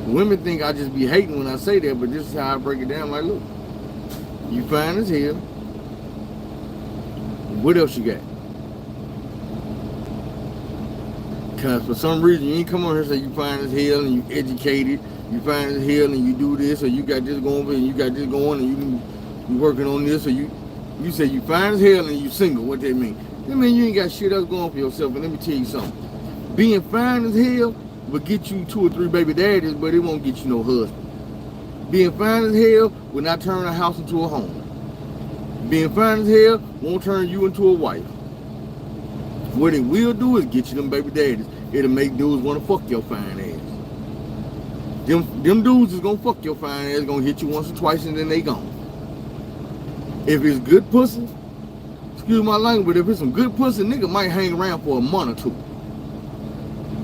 Women think I just be hating when I say that, but this is how I break it down. Like, look, you fine as hell. What else you got? Because for some reason, you ain't come on here and say you fine as hell and you educated, you fine as hell and you do this, or you got this going and you got this going and you working on this, or you say you fine as hell and you single. What that mean? That mean you ain't got shit else going for yourself. And let me tell you something. Being fine as hell will get you 2 or 3 baby daddies, but it won't get you no husband. Being fine as hell will not turn a house into a home. Being fine as hell won't turn you into a wife. What it will do is get you them baby daddies. It'll make dudes want to fuck your fine ass. Them dudes is gonna fuck your fine ass, gonna hit you once or twice and then they gone. If it's good pussy, excuse my language, but if it's some good pussy, nigga might hang around for a month or 2.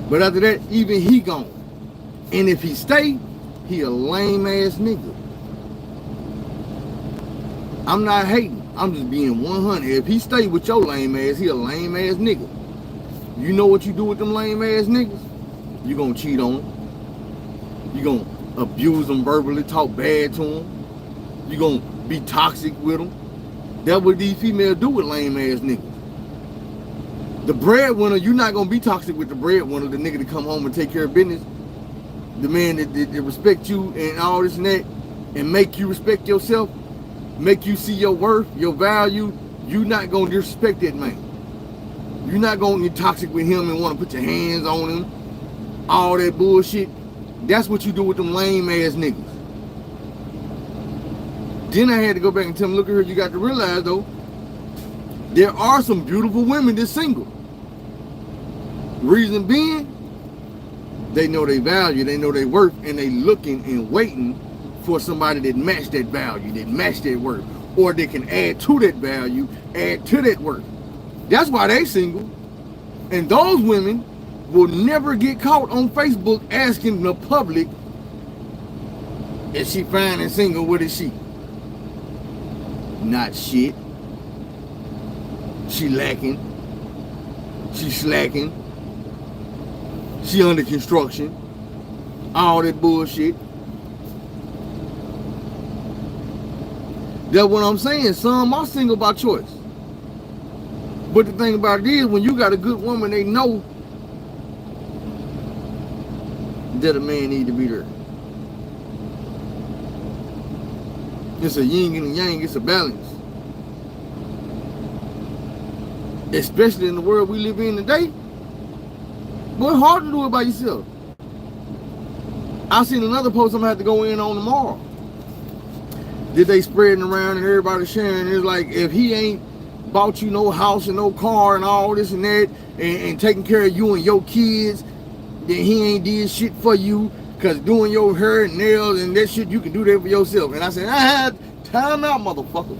But after that, even he gone. And if he stay, he a lame ass nigga. I'm not hating. I'm just being 100. If he stay with your lame ass, he a lame ass nigga. You know what you do with them lame ass niggas? You gonna cheat on them. You gonna abuse them verbally, talk bad to them. You gonna be toxic with them. That's what these females do with lame ass niggas. The breadwinner, you're not gonna be toxic with the breadwinner, the nigga that come home and take care of business, the man that respect you and all this and that, and make you respect yourself, make you see your worth, your value. You're not gonna disrespect that man. You're not gonna get toxic with him and want to put your hands on him, all that bullshit. That's what you do with them lame ass niggas. Then I had to go back and tell them, look at her, you got to realize though, there are some beautiful women that's single. Reason being, they know their value, they know their worth, and they looking and waiting for somebody that match that value, that match that worth, or they can add to that value, add to that worth. That's why they single. And those women will never get caught on Facebook asking the public, is she fine and single, what is she? Not shit. She lacking. She slacking. She under construction. All that bullshit. That's what I'm saying. Some are single by choice. But the thing about it is, when you got a good woman, they know that a man need to be there. It's a yin and a yang. It's a balance. Especially in the world we live in today. But it's hard to do it by yourself. I seen another post I'm gonna have to go in on tomorrow. That they spreading around and everybody sharing. It's like, if he ain't bought you no house and no car and all this and that, and taking care of you and your kids, then he ain't did shit for you. Cause doing your hair and nails and that shit, you can do that for yourself. And I said, time out, motherfucker.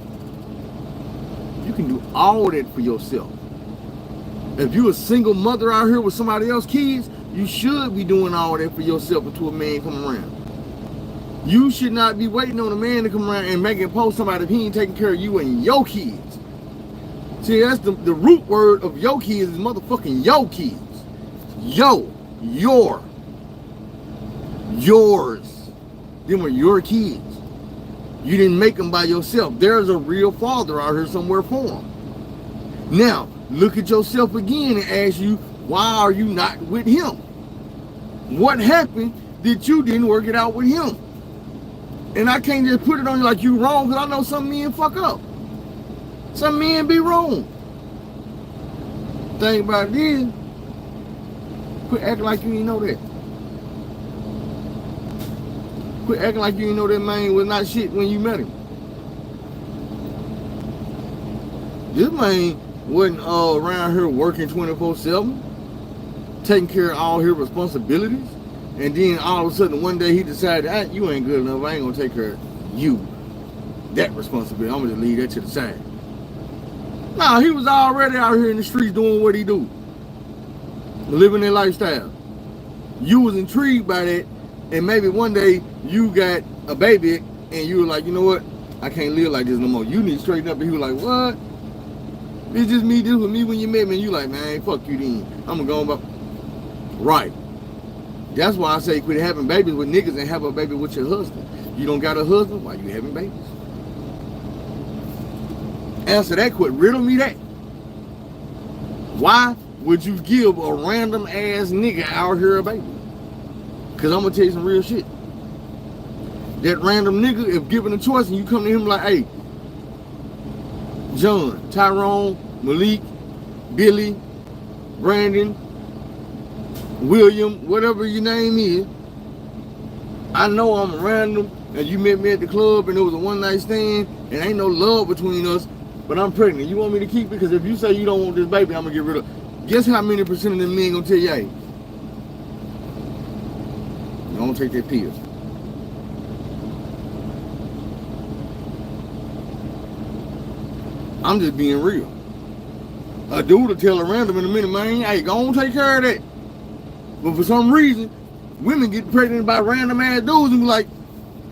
You can do all that for yourself. If you a single mother out here with somebody else's kids, you should be doing all that for yourself until a man come around. You should not be waiting on a man to come around and make a post somebody if he ain't taking care of you and your kids. See, that's the root word of your kids is motherfucking your kids. Yours. Them are your kids. You didn't make them by yourself. There's a real father out here somewhere for them. Now, look at yourself again and ask you, why are you not with him? What happened that you didn't work it out with him? And I can't just put it on you like you wrong, because I know some men fuck up. Some men be wrong. Thing about it is, quit acting like you didn't know that. Quit acting like you didn't know that man was not shit when you met him. This man wasn't around here working 24/7, taking care of all his responsibilities, and then all of a sudden one day he decided, you ain't good enough, I ain't gonna take care of you. That responsibility, I'm gonna just leave that to the side. Nah, he was already out here in the streets doing what he do. Living their lifestyle. You was intrigued by that, and maybe one day you got a baby and you were like, you know what? I can't live like this no more. You need to straighten up. And he was like, what? It's just me, this was me when you met me. And you like, man, fuck you then. I'm gonna go about. Right. That's why I say quit having babies with niggas and have a baby with your husband. You don't got a husband, why you having babies? Answer that, quit riddle me that. Why would you give a random ass nigga out here a baby? Cause I'm gonna tell you some real shit. That random nigga, if given a choice and you come to him like, hey, John, Tyrone, Malik, Billy, Brandon, William, whatever your name is, I know I'm random and you met me at the club and it was a one night stand and ain't no love between us, but I'm pregnant. You want me to keep it? Because if you say you don't want this baby, I'm gonna get rid of it. Guess how many percent of them men gonna tell you, hey, don't take that pill. I'm just being real. A dude will tell a random in a minute, man, hey, go on take care of that. But for some reason, women get pregnant by random ass dudes and be like,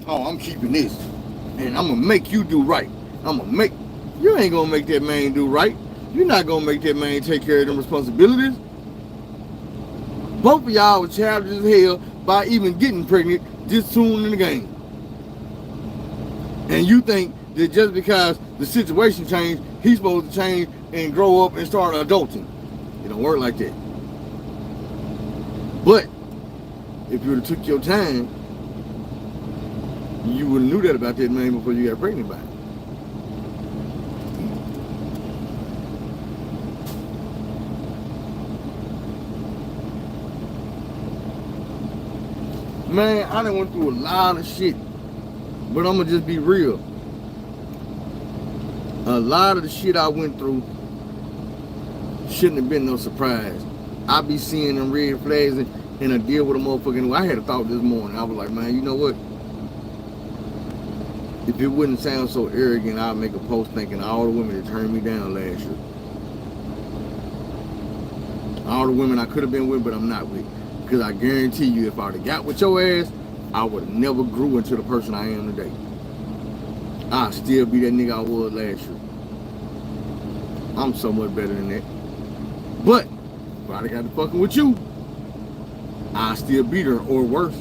oh, I'm keeping this. And I'm gonna make you do right. You ain't gonna make that man do right. You're not gonna make that man take care of them responsibilities. Both of y'all were childish as hell by even getting pregnant this soon in the game. And you think that just because the situation changed, he's supposed to change and grow up and start adulting. It don't work like that. But if you would have took your time, you would have knew that about that man before you got pregnant by him. Man, I done went through a lot of shit, but I'm gonna just be real. A lot of the shit I went through shouldn't have been no surprise. I be seeing them red flags and I deal with a motherfucking. I had a thought this morning. I was like, man, you know what? If it wouldn't sound so arrogant, I'd make a post thanking all the women that turned me down last year. All the women I could have been with, but I'm not with. Because I guarantee you, if I would have got with your ass, I would have never grew into the person I am today. I'd still be that nigga I was last year. I'm so much better than that. But if I'd have got to fucking with you, I'd still beat her, or worse.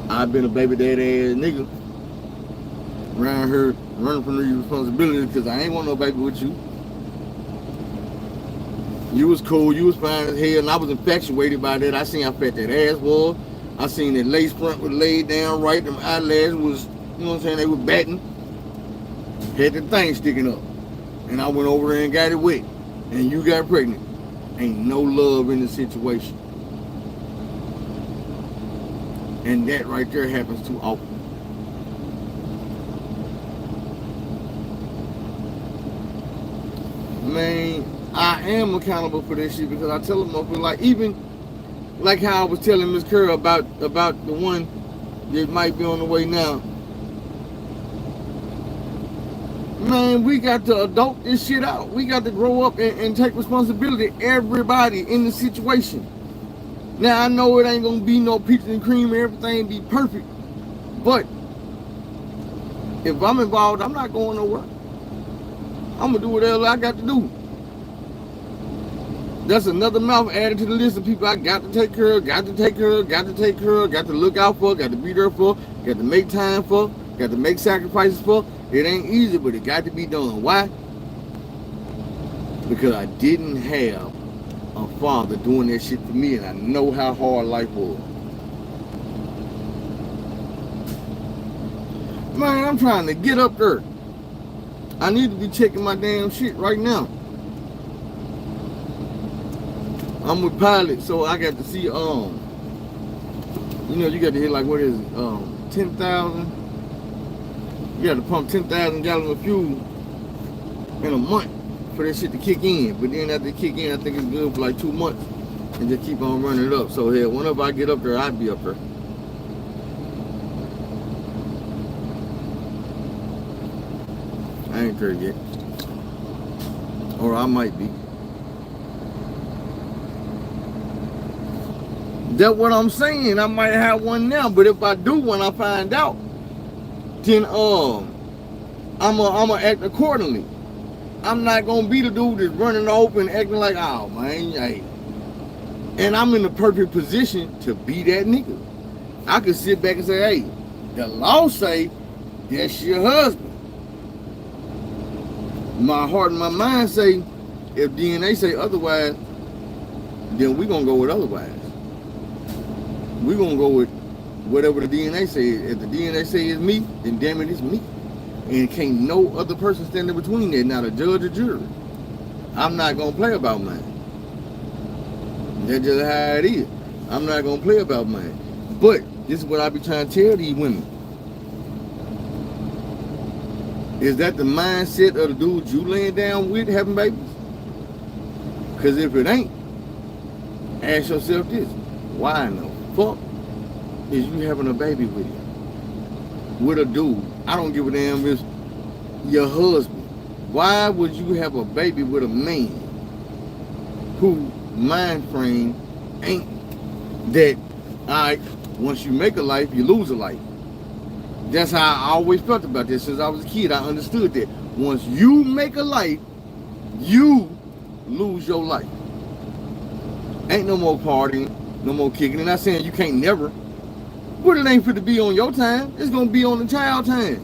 I've been a baby daddy ass nigga around here running from these responsibilities because I ain't want no baby with you. You was cool, you was fine as hell, and I was infatuated by that. I seen how fat that ass was. I seen that lace front was laid down right, them eyelashes was, you know what I'm saying, they were batting. Had the thing sticking up. And I went over there and got it wet. And you got pregnant. Ain't no love in the situation. And that right there happens too often. Man, I am accountable for this shit because I tell them up like, even like how I was telling Miss Curl about the one that might be on the way now. Man, we got to adult this shit out. We got to grow up and take responsibility. Everybody in the situation. Now, I know it ain't going to be no peaches and cream and everything be perfect. But if I'm involved, I'm not going nowhere. I'm going to do whatever I got to do. That's another mouth added to the list of people I got to take care of, got to take care of, got to take care of, got to look out for, got to be there for, got to make time for. got to make sacrifices for. It ain't easy, but it got to be done. Why? Because I didn't have a father doing that shit for me, and I know how hard life was. Man, I'm trying to get up there. I need to be checking my damn shit right now. I'm with Pilot, so I got to see, you know, you got to hit like, what is it, 10,000. You got to pump 10,000 gallons of fuel in a month for that shit to kick in. But then after it kick in, I think it's good for like 2 months and just keep on running it up. So hell, whenever I get up there, I'll be up there. I ain't there yet. Or I might be. That's what I'm saying. I might have one now, but if I do when I find out, then I'ma act accordingly. I'm not gonna be the dude that's running open acting like, oh man, hey. And I'm in the perfect position to be that nigga. I could sit back and say, hey, the law say that's your husband. My heart and my mind say, if DNA say otherwise, then we gonna go with otherwise. We gonna go with whatever the DNA says. If the DNA says it's me, then damn it, it's me. And can't no other person stand in between there, not a judge or jury. I'm not gonna play about mine. That's just how it is. I'm not gonna play about mine. But this is what I be trying to tell these women. Is that the mindset of the dudes you laying down with having babies? Because if it ain't, ask yourself this. Why in the fuck is you having a baby with you? With a dude? I don't give a damn if it's your husband. Why would you have a baby with a man who mind frame ain't that, alright, once you make a life, you lose a life? That's how I always felt about this since I was a kid. I understood that once you make a life, you lose your life. Ain't no more partying, no more kicking. And not saying you can't never, but it ain't fit to be on your time. It's gonna be on the child time.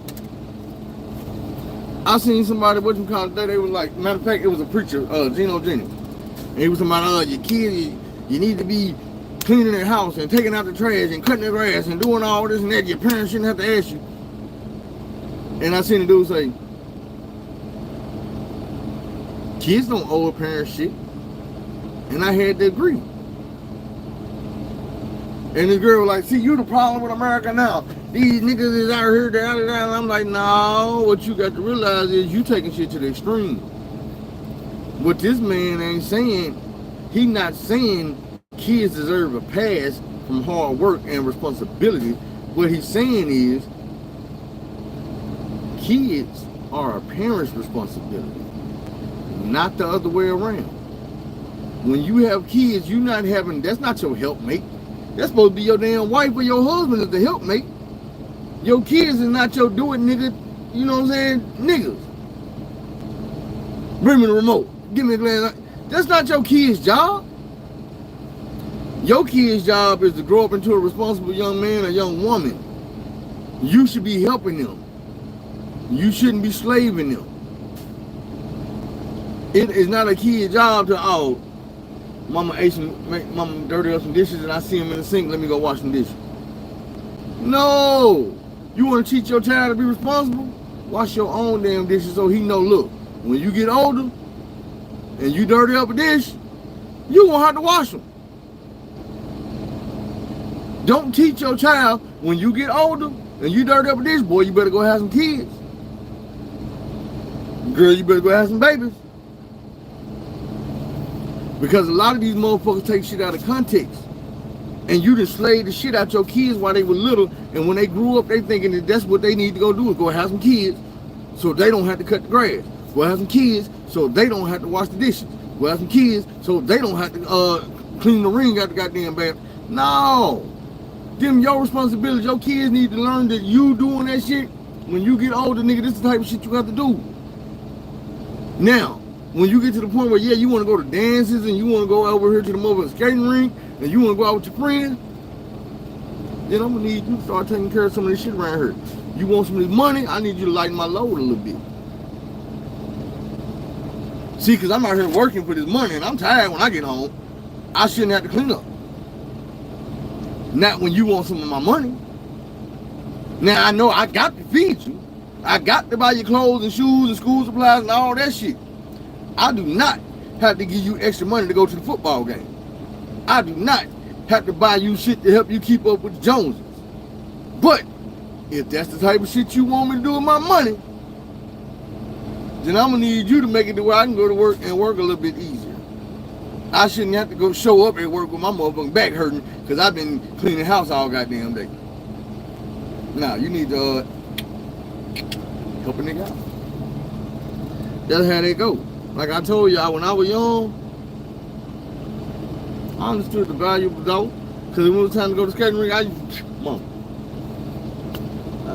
I seen somebody, what you call it, they was like, matter of fact, it was a preacher, Gino Jennings. And he was talking about, your kids, you need to be cleaning their house and taking out the trash and cutting the grass and doing all this and that. Your parents shouldn't have to ask you. And I seen the dude say, kids don't owe a parent shit. And I had to agree. And this girl was like, see, you the problem with America now. These niggas is out here, and I'm like, no, what you got to realize is you taking shit to the extreme. What this man ain't saying, he not saying kids deserve a pass from hard work and responsibility. What he's saying is kids are a parent's responsibility, not the other way around. When you have kids, you not having, that's not your helpmate. That's supposed to be your damn wife or your husband is the helpmate. Your kids is not your do it nigga, you know what I'm saying, niggas. Bring me the remote, give me a glass. That's not your kid's job. Your kid's job is to grow up into a responsible young man or young woman. You should be helping them. You shouldn't be slaving them. It is not a kid's job to, oh, mama dirty up some dishes and I see them in the sink, let me go wash some dishes. No! You want to teach your child to be responsible? Wash your own damn dishes so he know, look, when you get older and you dirty up a dish, you won't have to wash them. Don't teach your child when you get older and you dirty up a dish, boy, you better go have some kids. Girl, you better go have some babies. Because a lot of these motherfuckers take shit out of context. And you just slayed the shit out your kids while they were little. And when they grew up, they thinking that that's what they need to go do is go have some kids so they don't have to cut the grass. Go have some kids so they don't have to wash the dishes. Go have some kids so they don't have to clean the ring out the goddamn bath. No. Them your responsibility. Your kids need to learn that you doing that shit when you get older, nigga, this is the type of shit you have to do. Now, when you get to the point where, yeah, you want to go to dances and you want to go over here to the mobile skating rink and you want to go out with your friends, then I'm going to need you to start taking care of some of this shit around here. You want some of this money? I need you to lighten my load a little bit. See, because I'm out here working for this money, and I'm tired when I get home. I shouldn't have to clean up. Not when you want some of my money. Now, I know I got to feed you. I got to buy your clothes and shoes and school supplies and all that shit. I do not have to give you extra money to go to the football game. I do not have to buy you shit to help you keep up with the Joneses. But if that's the type of shit you want me to do with my money, then I'm gonna need you to make it to where I can go to work and work a little bit easier. I shouldn't have to go show up at work with my motherfucking back hurting because I've been cleaning the house all goddamn day. Now, you need to help a nigga out. That's how they go. Like I told y'all, when I was young, I understood the value of the dog. Because when it was time to go to the skating rink, I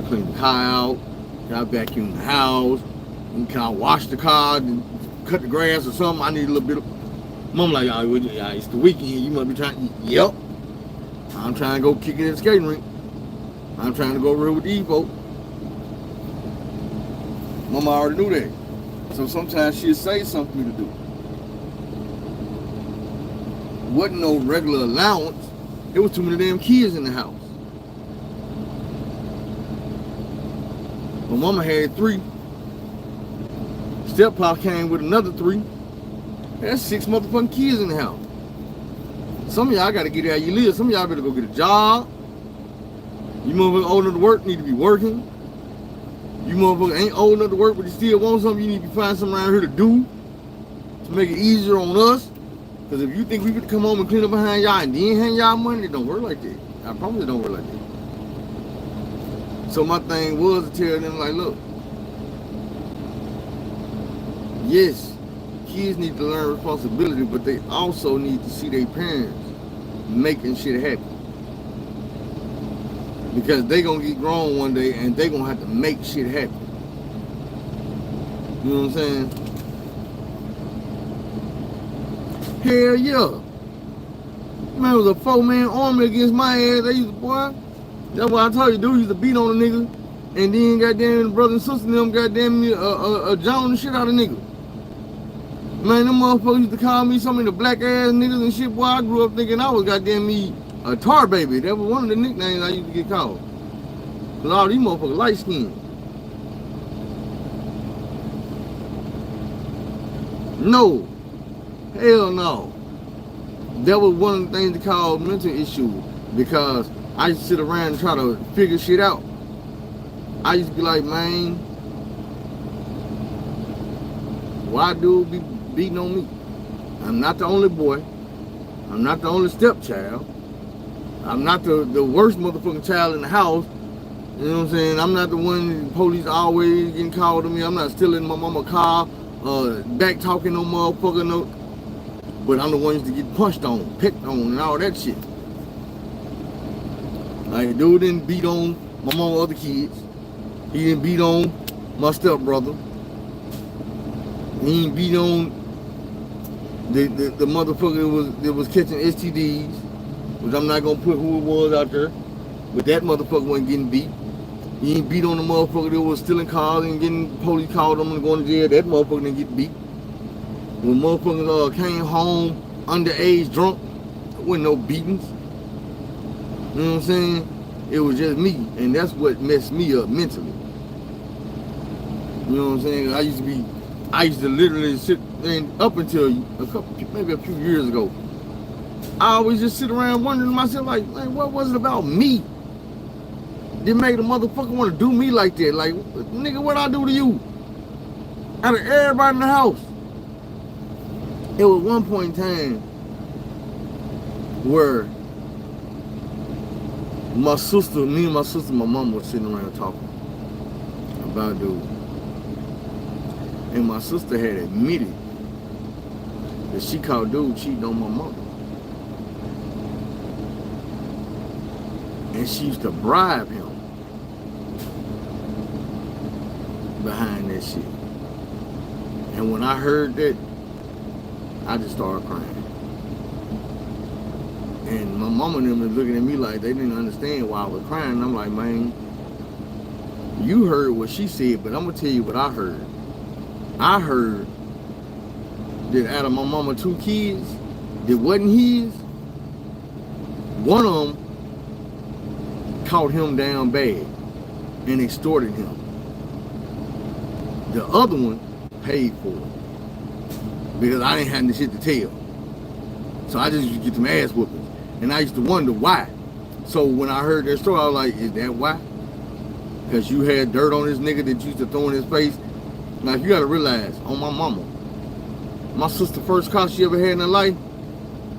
cleaned the car out, I vacuumed the house, and can I wash the car, and cut the grass or something. I need a little bit of... Mom like, oh, it's the weekend, you must be trying... Yep. I'm trying to go kick it at the skating rink. I'm trying to go real with these folks. Mama already knew that. So sometimes she'll say something for me to do. Wasn't no regular allowance. There was too many damn kids in the house. My mama had 3. Step-pop came with another 3. That's 6 motherfucking kids in the house. Some of y'all gotta get out you live. Some of y'all better go get a job. You motherfuckers old enough to work, need to be working. You motherfuckers ain't old enough to work, but you still want something, you need to find something around here to do to make it easier on us. Because if you think we could come home and clean up behind y'all and then hand y'all money, it don't work like that. I promise it don't work like that. So my thing was to tell them, like, look, yes, kids need to learn responsibility, but they also need to see their parents making shit happen. Because they gonna get grown one day and they gonna have to make shit happen. You know what I'm saying? Hell yeah. Man, it was a 4-man army against my ass. They used to, boy. That's what I told you, dude used to beat on a nigga. And then goddamn the brother and sister and them goddamn John and shit out of nigga. Man, them motherfuckers used to call me some of the black ass niggas and shit. Boy, I grew up thinking I was goddamn me a tar baby. That was one of the nicknames I used to get called. Cause all these motherfuckers light skinned. No. Hell no. That was one of the things they called mental issues. Because I used to sit around and try to figure shit out. I used to be like, man, why dude be beating on me? I'm not the only boy. I'm not the only stepchild. I'm not the worst motherfucking child in the house. You know what I'm saying? I'm not the one the police always getting called to me. I'm not stealing my mama's car, back talking no motherfucker, no. But I'm the one used to get punched on, picked on, and all that shit. Like, dude didn't beat on my mama other kids. He didn't beat on my stepbrother. He didn't beat on the motherfucker that was catching STDs, which I'm not gonna put who it was out there, but that motherfucker wasn't getting beat. He ain't beat on the motherfucker that was stealing cars and getting police called them and going to jail. That motherfucker didn't get beat. When motherfuckers came home underage drunk, there wasn't no beatings. You know what I'm saying? It was just me, and that's what messed me up mentally. You know what I'm saying? I used to literally sit, and up until maybe a few years ago, I always just sit around wondering to myself, like, what was it about me that made a motherfucker want to do me like that? Like, nigga, what I do to you? Out of everybody in the house. It was one point in time where me and my sister, my mom was sitting around talking about dude. And my sister had admitted that she caught dude cheating on my mother. And she used to bribe him behind that shit. And when I heard that, I just started crying. And my mama and them was looking at me like they didn't understand why I was crying. And I'm like, man, You heard what she said, but I'm gonna tell you what I heard. I heard that out of my mama 2 kids that wasn't his, one of them caught him down bad and extorted him. The other one paid for it because I didn't have any shit to tell. So I just used to get them ass whoopings. And I used to wonder why. So when I heard that story, I was like, is that why? Because you had dirt on this nigga that you used to throw in his face. Now you gotta realize, on my mama, my sister first car she ever had in her life,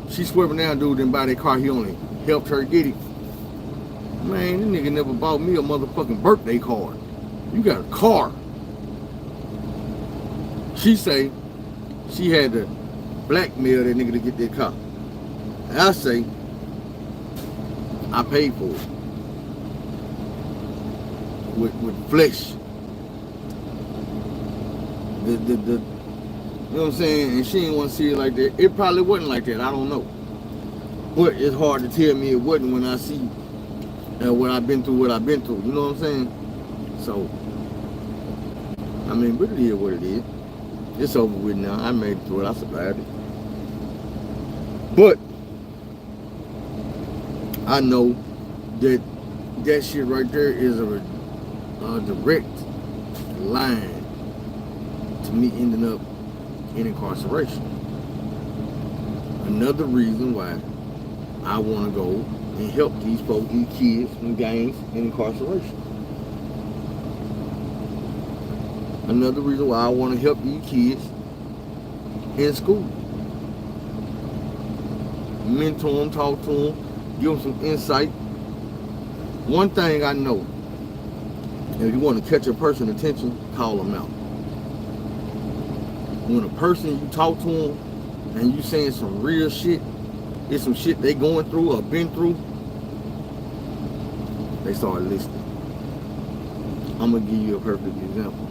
she swerving down dude didn't buy that car, he only helped her get it. Man, this nigga never bought me a motherfucking birthday card. You got a car. She say she had to blackmail that nigga to get that car. And I say, I paid for it. With flesh. You know what I'm saying? And she didn't want to see it like that. It probably wasn't like that. I don't know. But it's hard to tell me it wasn't when I see what I've been through, what I've been through. You know what I'm saying? So, I mean, but it is what it is. It's over with now. I made it through it. I survived it. But I know that that shit right there is a direct line to me ending up in incarceration. Another reason why I want to go and help these folks, these kids from gangs in incarceration. Another reason why I want to help these kids in school. Mentor them, talk to them, give them some insight. One thing I know, if you want to catch a person's attention, call them out. When a person you talk to them and you saying some real shit, it's some shit they going through or been through, they start listening. I'm gonna give you a perfect example.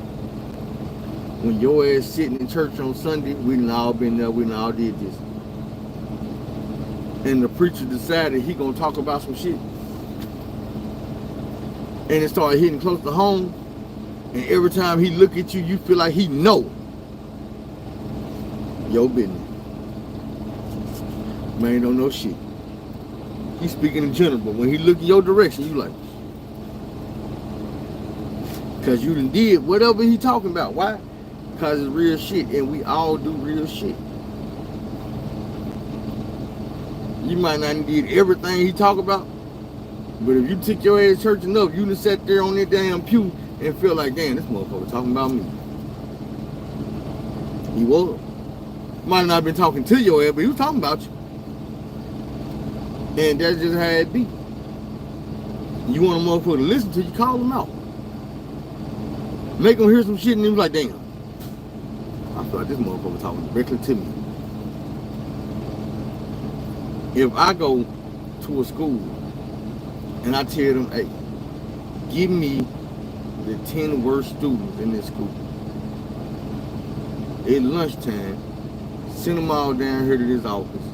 When your ass sitting in church on Sunday, we done all been there, we done all did this. And the preacher decided he gonna talk about some shit. And it started hitting close to home. And every time he look at you, you feel like he know your business. Man don't know shit. He's speaking in general, but when he look in your direction, you like, cause you done did whatever he talking about. Why? Cause it's real shit, and we all do real shit. You might not did everything he talk about, but if you took your ass to church enough, you done sat there on that damn pew and feel like, damn, this motherfucker talking about me. He was. Might not have been talking to your ass, but he was talking about you. And that's just how it be. You want a motherfucker to listen to you, call him out. Make him hear some shit and he was like, damn, I feel like this motherfucker talking directly to me. If I go to a school and I tell them, hey, give me the 10 worst students in this school. At lunchtime, send them all down here to this office.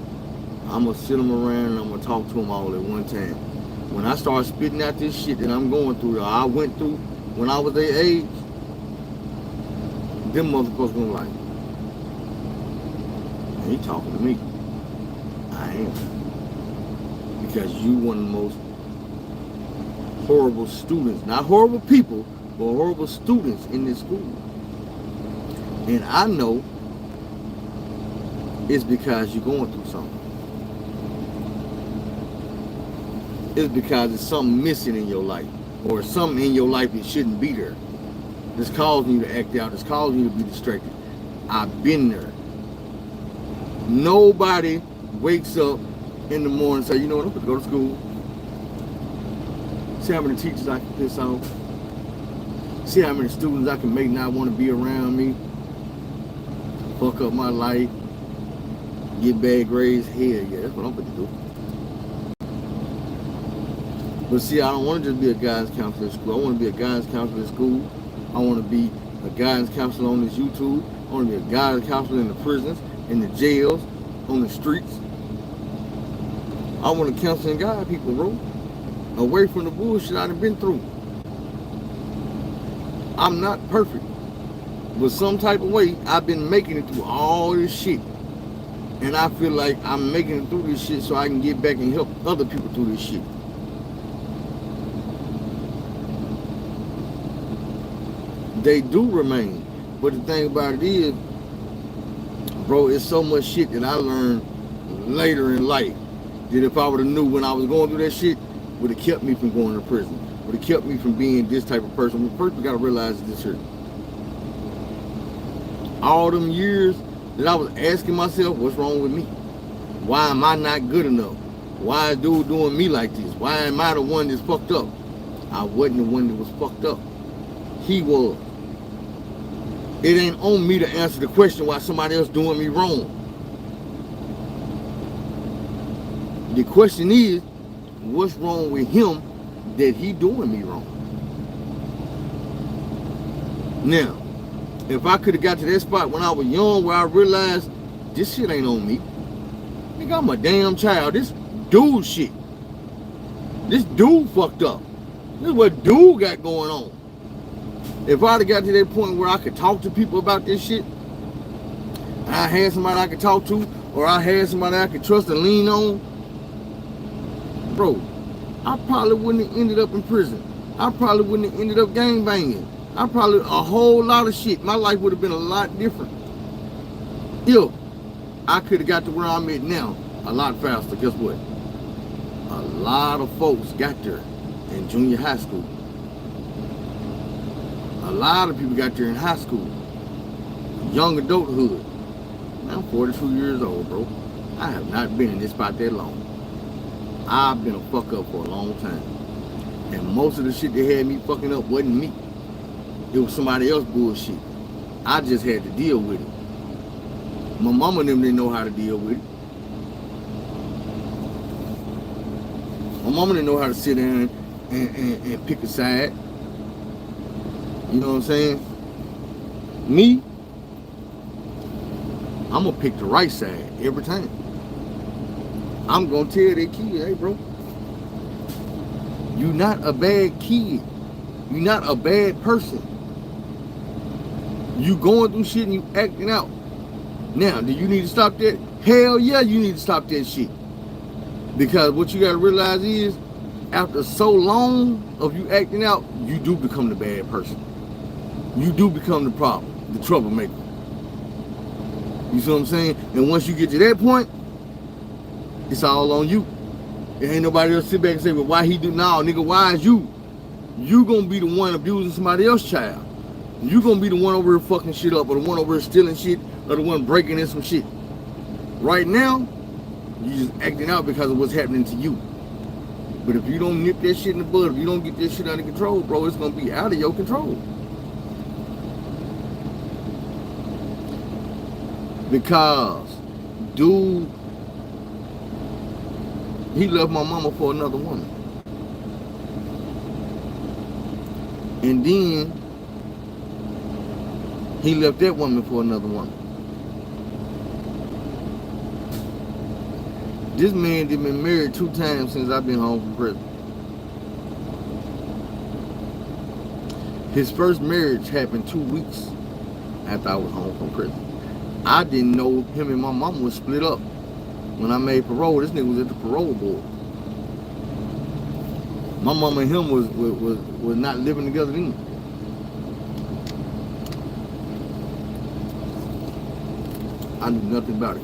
I'm going to sit them around and I'm going to talk to them all at one time. When I start spitting out this shit that I'm going through, or I went through when I was their age, them motherfuckers gonna like, he talking to me. I am. Because you one of the most horrible students, not horrible people, but horrible students in this school. And I know it's because you're going through something. It's because there's something missing in your life, or something in your life that shouldn't be there. It's causing you to act out. It's causing you to be distracted. I've been there. Nobody wakes up in the morning and say, you know what, I'm going to go to school. See how many teachers I can piss off. See how many students I can make not want to be around me. Fuck up my life. Get bad grades. Hell yeah, that's what I'm going to do. But see, I don't want to just be a guidance counselor in school. I want to be a guidance counselor in school. I want to be a guidance counselor on this YouTube. I want to be a guidance counselor in the prisons, in the jails, on the streets. I want to counsel and guide people, bro. Away from the bullshit I've been through. I'm not perfect. But some type of way, I've been making it through all this shit. And I feel like I'm making it through this shit so I can get back and help other people through this shit. They do remain. But the thing about it is, bro, it's so much shit that I learned later in life that if I would have knew when I was going through that shit, would have kept me from going to prison. Would have kept me from being this type of person. First, we got to realize this here. All them years that I was asking myself, what's wrong with me? Why am I not good enough? Why is dude doing me like this? Why am I the one that's fucked up? I wasn't the one that was fucked up. He was. It ain't on me to answer the question why somebody else doing me wrong. The question is, what's wrong with him that he doing me wrong? Now, if I could have got to that spot when I was young where I realized this shit ain't on me. Nigga, I'm a damn child. This dude shit. This dude fucked up. This is what dude got going on. If I'd have got to that point where I could talk to people about this shit, and I had somebody I could talk to, or I had somebody I could trust and lean on, bro, I probably wouldn't have ended up in prison. I probably wouldn't have ended up gangbanging. I probably, a whole lot of shit. My life would have been a lot different if I could have got to where I'm at now a lot faster. Guess what? A lot of folks got there in junior high school. A lot of people got there in high school. Young adulthood. I'm 42 years old, bro. I have not been in this spot that long. I've been a fuck up for a long time. And most of the shit that had me fucking up wasn't me. It was somebody else bullshit. I just had to deal with it. My mama and them didn't know how to deal with it. My mama didn't know how to sit down and pick a side. You know what I'm saying? Me, I'm gonna pick the right side every time. I'm gonna tell that kid, hey bro, you not a bad kid. You not a bad person. You going through shit and you acting out. Now, do you need to stop that? Hell yeah, you need to stop that shit. Because what you gotta realize is, after so long of you acting out, you do become the bad person. You do become the problem, the troublemaker. You see what I'm saying? And once you get to that point, it's all on you. There ain't nobody else sit back and say, well, why he do? No, nigga, why is you? You gonna be the one abusing somebody else's child. You gonna be the one over here fucking shit up, or the one over here stealing shit, or the one breaking in some shit. Right now, you just acting out because of what's happening to you. But if you don't nip that shit in the bud, if you don't get that shit under control, bro, it's gonna be out of your control. Because, dude, he left my mama for another woman. And then, he left that woman for another woman. This man done been married 2 times since I've been home from prison. His first marriage happened 2 weeks after I was home from prison. I didn't know him and my mama was split up. When I made parole, this nigga was at the parole board. My mama and him was not living together then. I knew nothing about it.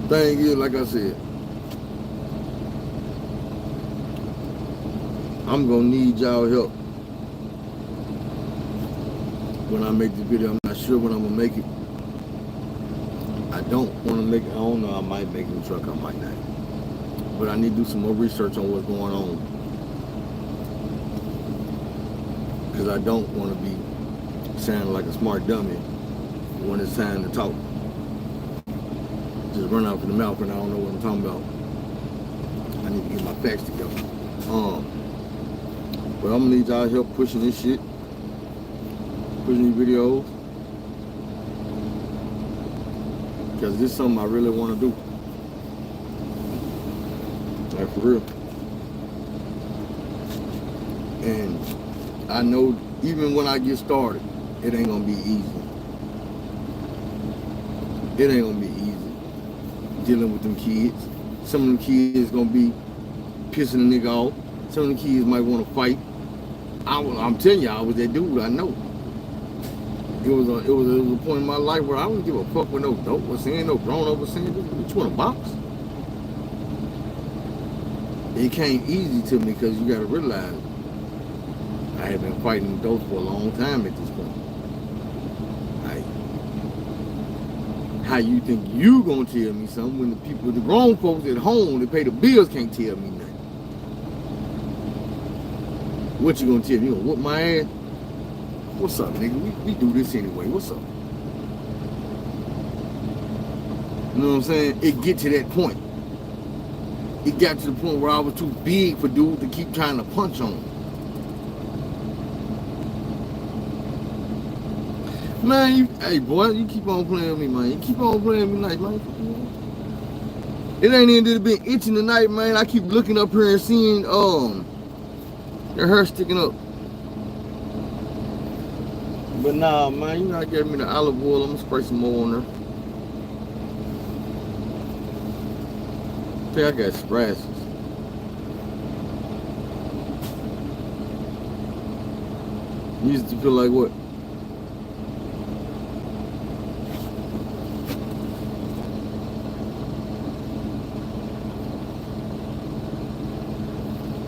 Thing is, like I said, I'm gonna need y'all help when I make this video. I'm not sure when I'm gonna make it. I don't want to make it. I don't know. I might make it in the truck. I might not. But I need to do some more research on what's going on, because I don't want to be sounding like a smart dummy when it's time to talk. Just run out of the mouth and I don't know what I'm talking about. I need to get my facts together. But I'm gonna need y'all help pushing this shit, pushing these videos, because this is something I really want to do. I Like for real. And I know even when I get started, it ain't gonna be easy. It ain't gonna be easy dealing with them kids. Some of them kids gonna be pissing a nigga off. Some of them kids might want to fight. I'm telling you, I was that dude. I know. It was a point in my life where I wouldn't give a fuck what no dope was saying, no grown up was saying. What you want to box? It came easy to me because you got to realize I had been fighting dope for a long time at this point. Like, how you think you gonna tell me something when the people, the grown folks at home that pay the bills can't tell me nothing? What you gonna tell me? You gonna whoop my ass? What's up, nigga? We do this anyway. What's up? You know what I'm saying? It get to that point. It got to the point where I was too big for dudes to keep trying to punch on. Man, hey boy, you keep on playing with me, man. You keep on playing with me nice, man. It ain't even been itching tonight, man. I keep looking up here and seeing your hair sticking up. But nah, man, you know I gave me the olive oil. I'm gonna spray some more on there. I think I got scratches. You used to feel like what?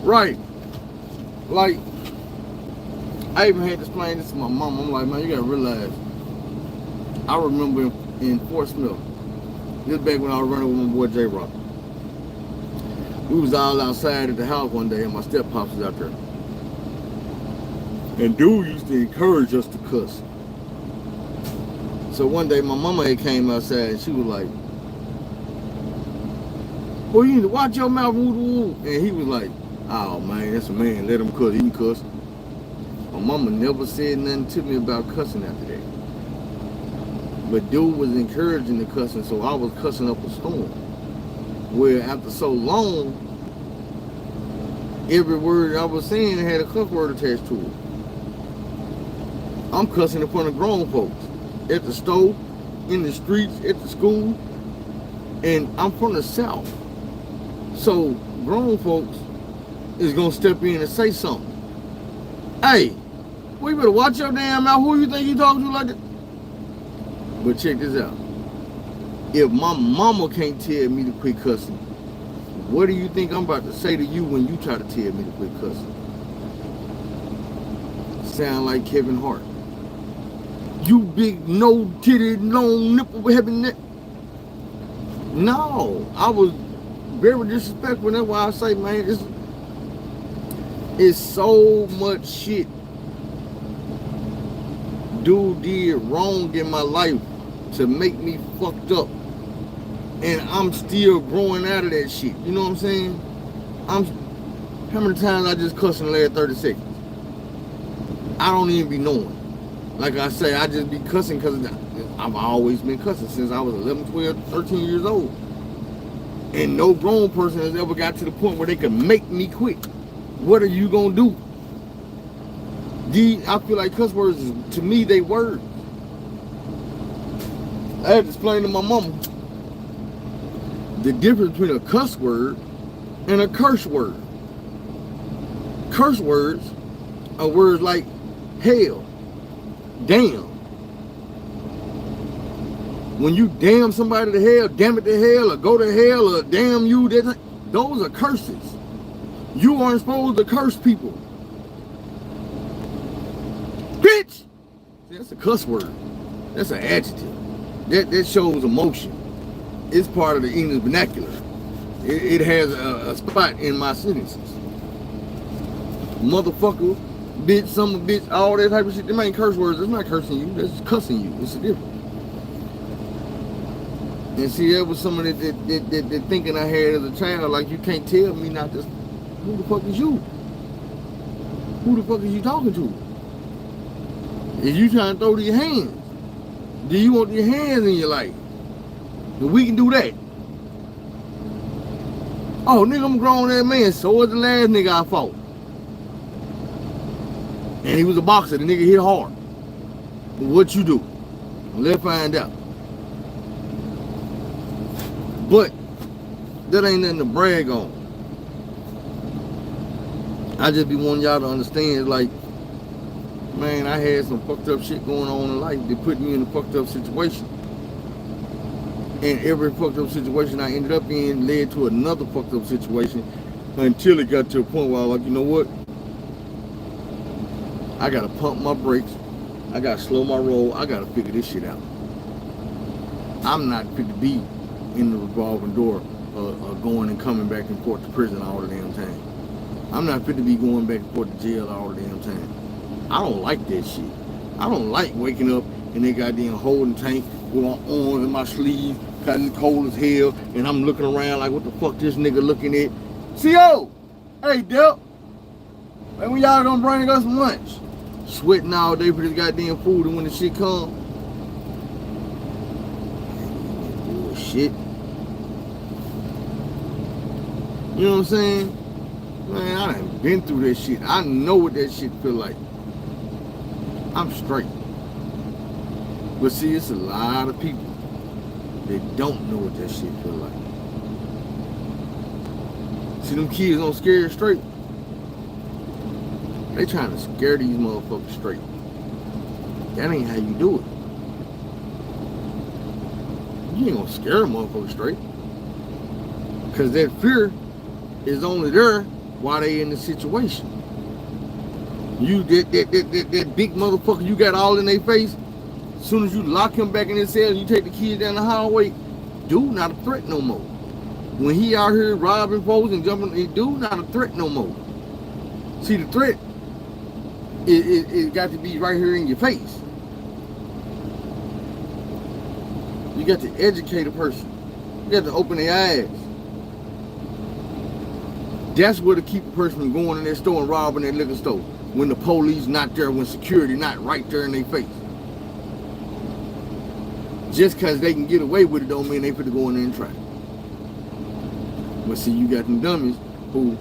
Right. Like, I even had to explain this to my mom. I'm like, man, you gotta realize, I remember in Fort Smith, this back when I was running with my boy J-Rock. We was all outside at the house one day and my step-pops was out there. And dude used to encourage us to cuss. So one day my mama had came outside and she was like, boy, you need to watch your mouth, woo woo. And he was like, oh man, that's a man, let him cuss, he can cuss. My mama never said nothing to me about cussing after that. But dude was encouraging the cussing, so I was cussing up a storm. Where after so long, every word I was saying had a cuss word attached to it. I'm cussing in front of grown folks. At the store, in the streets, at the school. And I'm from the South. So grown folks is gonna step in and say something. Hey, well, you better watch your damn mouth. Who you think you talking to like that? But check this out. If my mama can't tell me to quit cussing, what do you think I'm about to say to you when you try to tell me to quit cussing? Sound like Kevin Hart. You big no titty, long nipple having neck. No, I was very disrespectful. That's why I say, man, it's so much shit dude did wrong in my life to make me fucked up. And I'm still growing out of that shit. You know what I'm saying? How many times I just cussed in the last 30 seconds? I don't even be knowing. Like I say, I just be cussing because I've always been cussing since I was 11, 12, 13 years old. And no grown person has ever got to the point where they can make me quit. What are you gonna do? I feel like cuss words, to me, they words. I had to explain to my mama the difference between a cuss word and a curse word. Curse words are words like hell, damn. When you damn somebody to hell, damn it to hell, or go to hell, or damn you, those are curses. You aren't supposed to curse people. Bitch! That's a cuss word. That's an adjective. That shows emotion. It's part of the English vernacular. It has a spot in my sentences. Motherfucker, bitch, son of a bitch, all that type of shit. Them ain't curse words. It's not cursing you. That's cussing you. It's a difference. And see, that was some of the thinking I had as a child. Like, you can't tell me not to. Who the fuck is you? Who the fuck is you talking to? Is you trying to throw to your hands? Do you want your hands in your life? But we can do that. Oh, nigga, I'm a grown ass man. So was the last nigga I fought. And he was a boxer. The nigga hit hard. But what you do? Let's find out. But that ain't nothing to brag on. I just be wanting y'all to understand, like, man, I had some fucked up shit going on in life that put me in a fucked up situation. And every fucked up situation I ended up in led to another fucked up situation until it got to a point where I was like, you know what? I gotta pump my brakes. I gotta slow my roll. I gotta figure this shit out. I'm not fit to be in the revolving door going and coming back and forth to prison all the damn time. I'm not fit to be going back and forth to jail all the damn time. I don't like that shit. I don't like waking up and they goddamn holding tank with my arm in my sleeve, cause it's cold as hell, and I'm looking around like, what the fuck this nigga looking at? CO! Hey, Del! Man, when y'all gonna bring us some lunch? Sweating all day for this goddamn food, and when the shit come, bullshit. You know what I'm saying? Man, I done been through that shit. I know what that shit feel like. I'm straight. But see, it's a lot of people that don't know what that shit feel like. See, them kids on Scared Straight, they trying to scare these motherfuckers straight. That ain't how you do it. You ain't gonna scare a motherfucker straight. Cause that fear is only there while they in the situation. You that big motherfucker you got all in their face, as soon as you lock him back in his cell and you take the kids down the hallway, dude not a threat no more. When he out here robbing folks and jumping, dude not a threat no more. See, the threat, it got to be right here in your face. You got to educate a person. You got to open their eyes. That's what to keep a person from going in their store and robbing their liquor store. When the police not there, when security not right there in their face. Just because they can get away with it don't mean they finna go in there and try. But see, you got them dummies who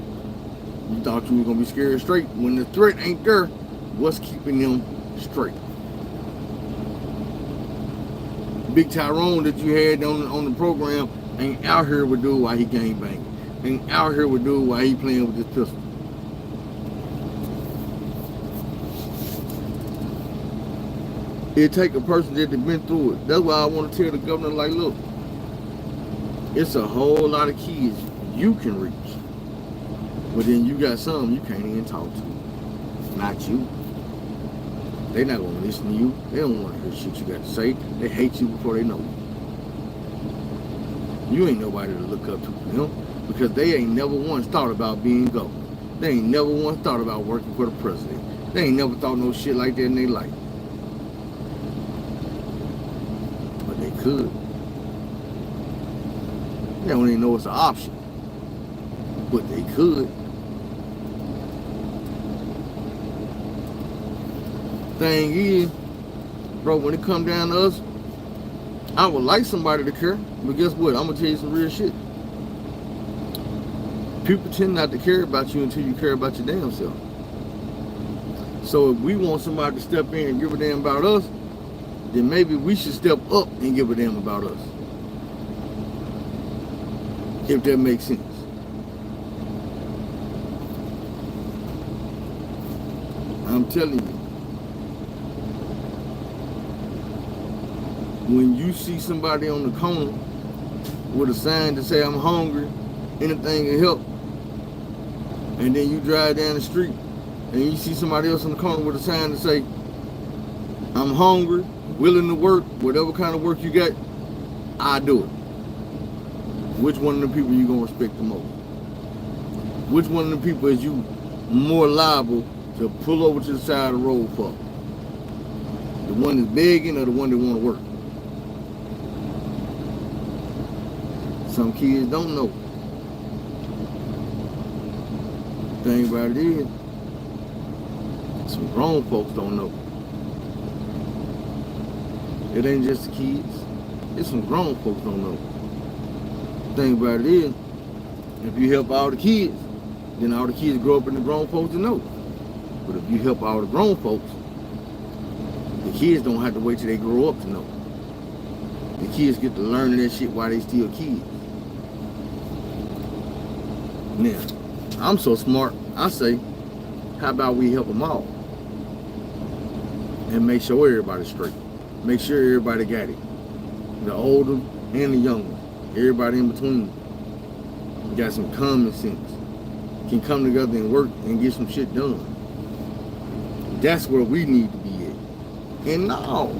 you thought you were gonna be scared straight. When the threat ain't there, what's keeping them straight? Big Tyrone that you had on the program ain't out here with dude while he gang banging. Ain't out here with dude while he playing with this pistol. It take a person that have been through it. That's why I want to tell the governor, like, look, it's a whole lot of kids you can reach, but then you got some you can't even talk to. Not you. They not gonna listen to you. They don't want to hear shit you got to say. They hate you before they know you. You ain't nobody to look up to for them, because they ain't never once thought about being governor. They ain't never once thought about working for the president. They ain't never thought no shit like that in their life. But they could. They don't even know it's an option. But they could. Thing is, bro, when it come down to us, I would like somebody to care, but guess what? I'm gonna tell you some real shit. People tend not to care about you until you care about your damn self. So if we want somebody to step in and give a damn about us, then maybe we should step up and give a damn about us. If that makes sense. I'm telling you. When you see somebody on the corner with a sign to say, I'm hungry, anything can help, and then you drive down the street and you see somebody else on the corner with a sign to say, I'm hungry, willing to work, whatever kind of work you got, I do it. Which one of the people you gonna respect the most? Which one of the people is you more liable to pull over to the side of the road for? The one that's begging or the one that want to work? Some kids don't know. The thing about it is, some grown folks don't know. It ain't just the kids. It's some grown folks don't know. The thing about it is, If you help all the kids, then all the kids grow up in the grown folks to know. But if you help all the grown folks, the kids don't have to wait till they grow up to know. The kids get to learn that shit while they still kids. Now, I'm so smart, I say, how about we help them all? And make sure everybody's straight. Make sure everybody got it. The older and the younger. Everybody in between. Got some common sense. Can come together and work and get some shit done. That's where we need to be at. And now,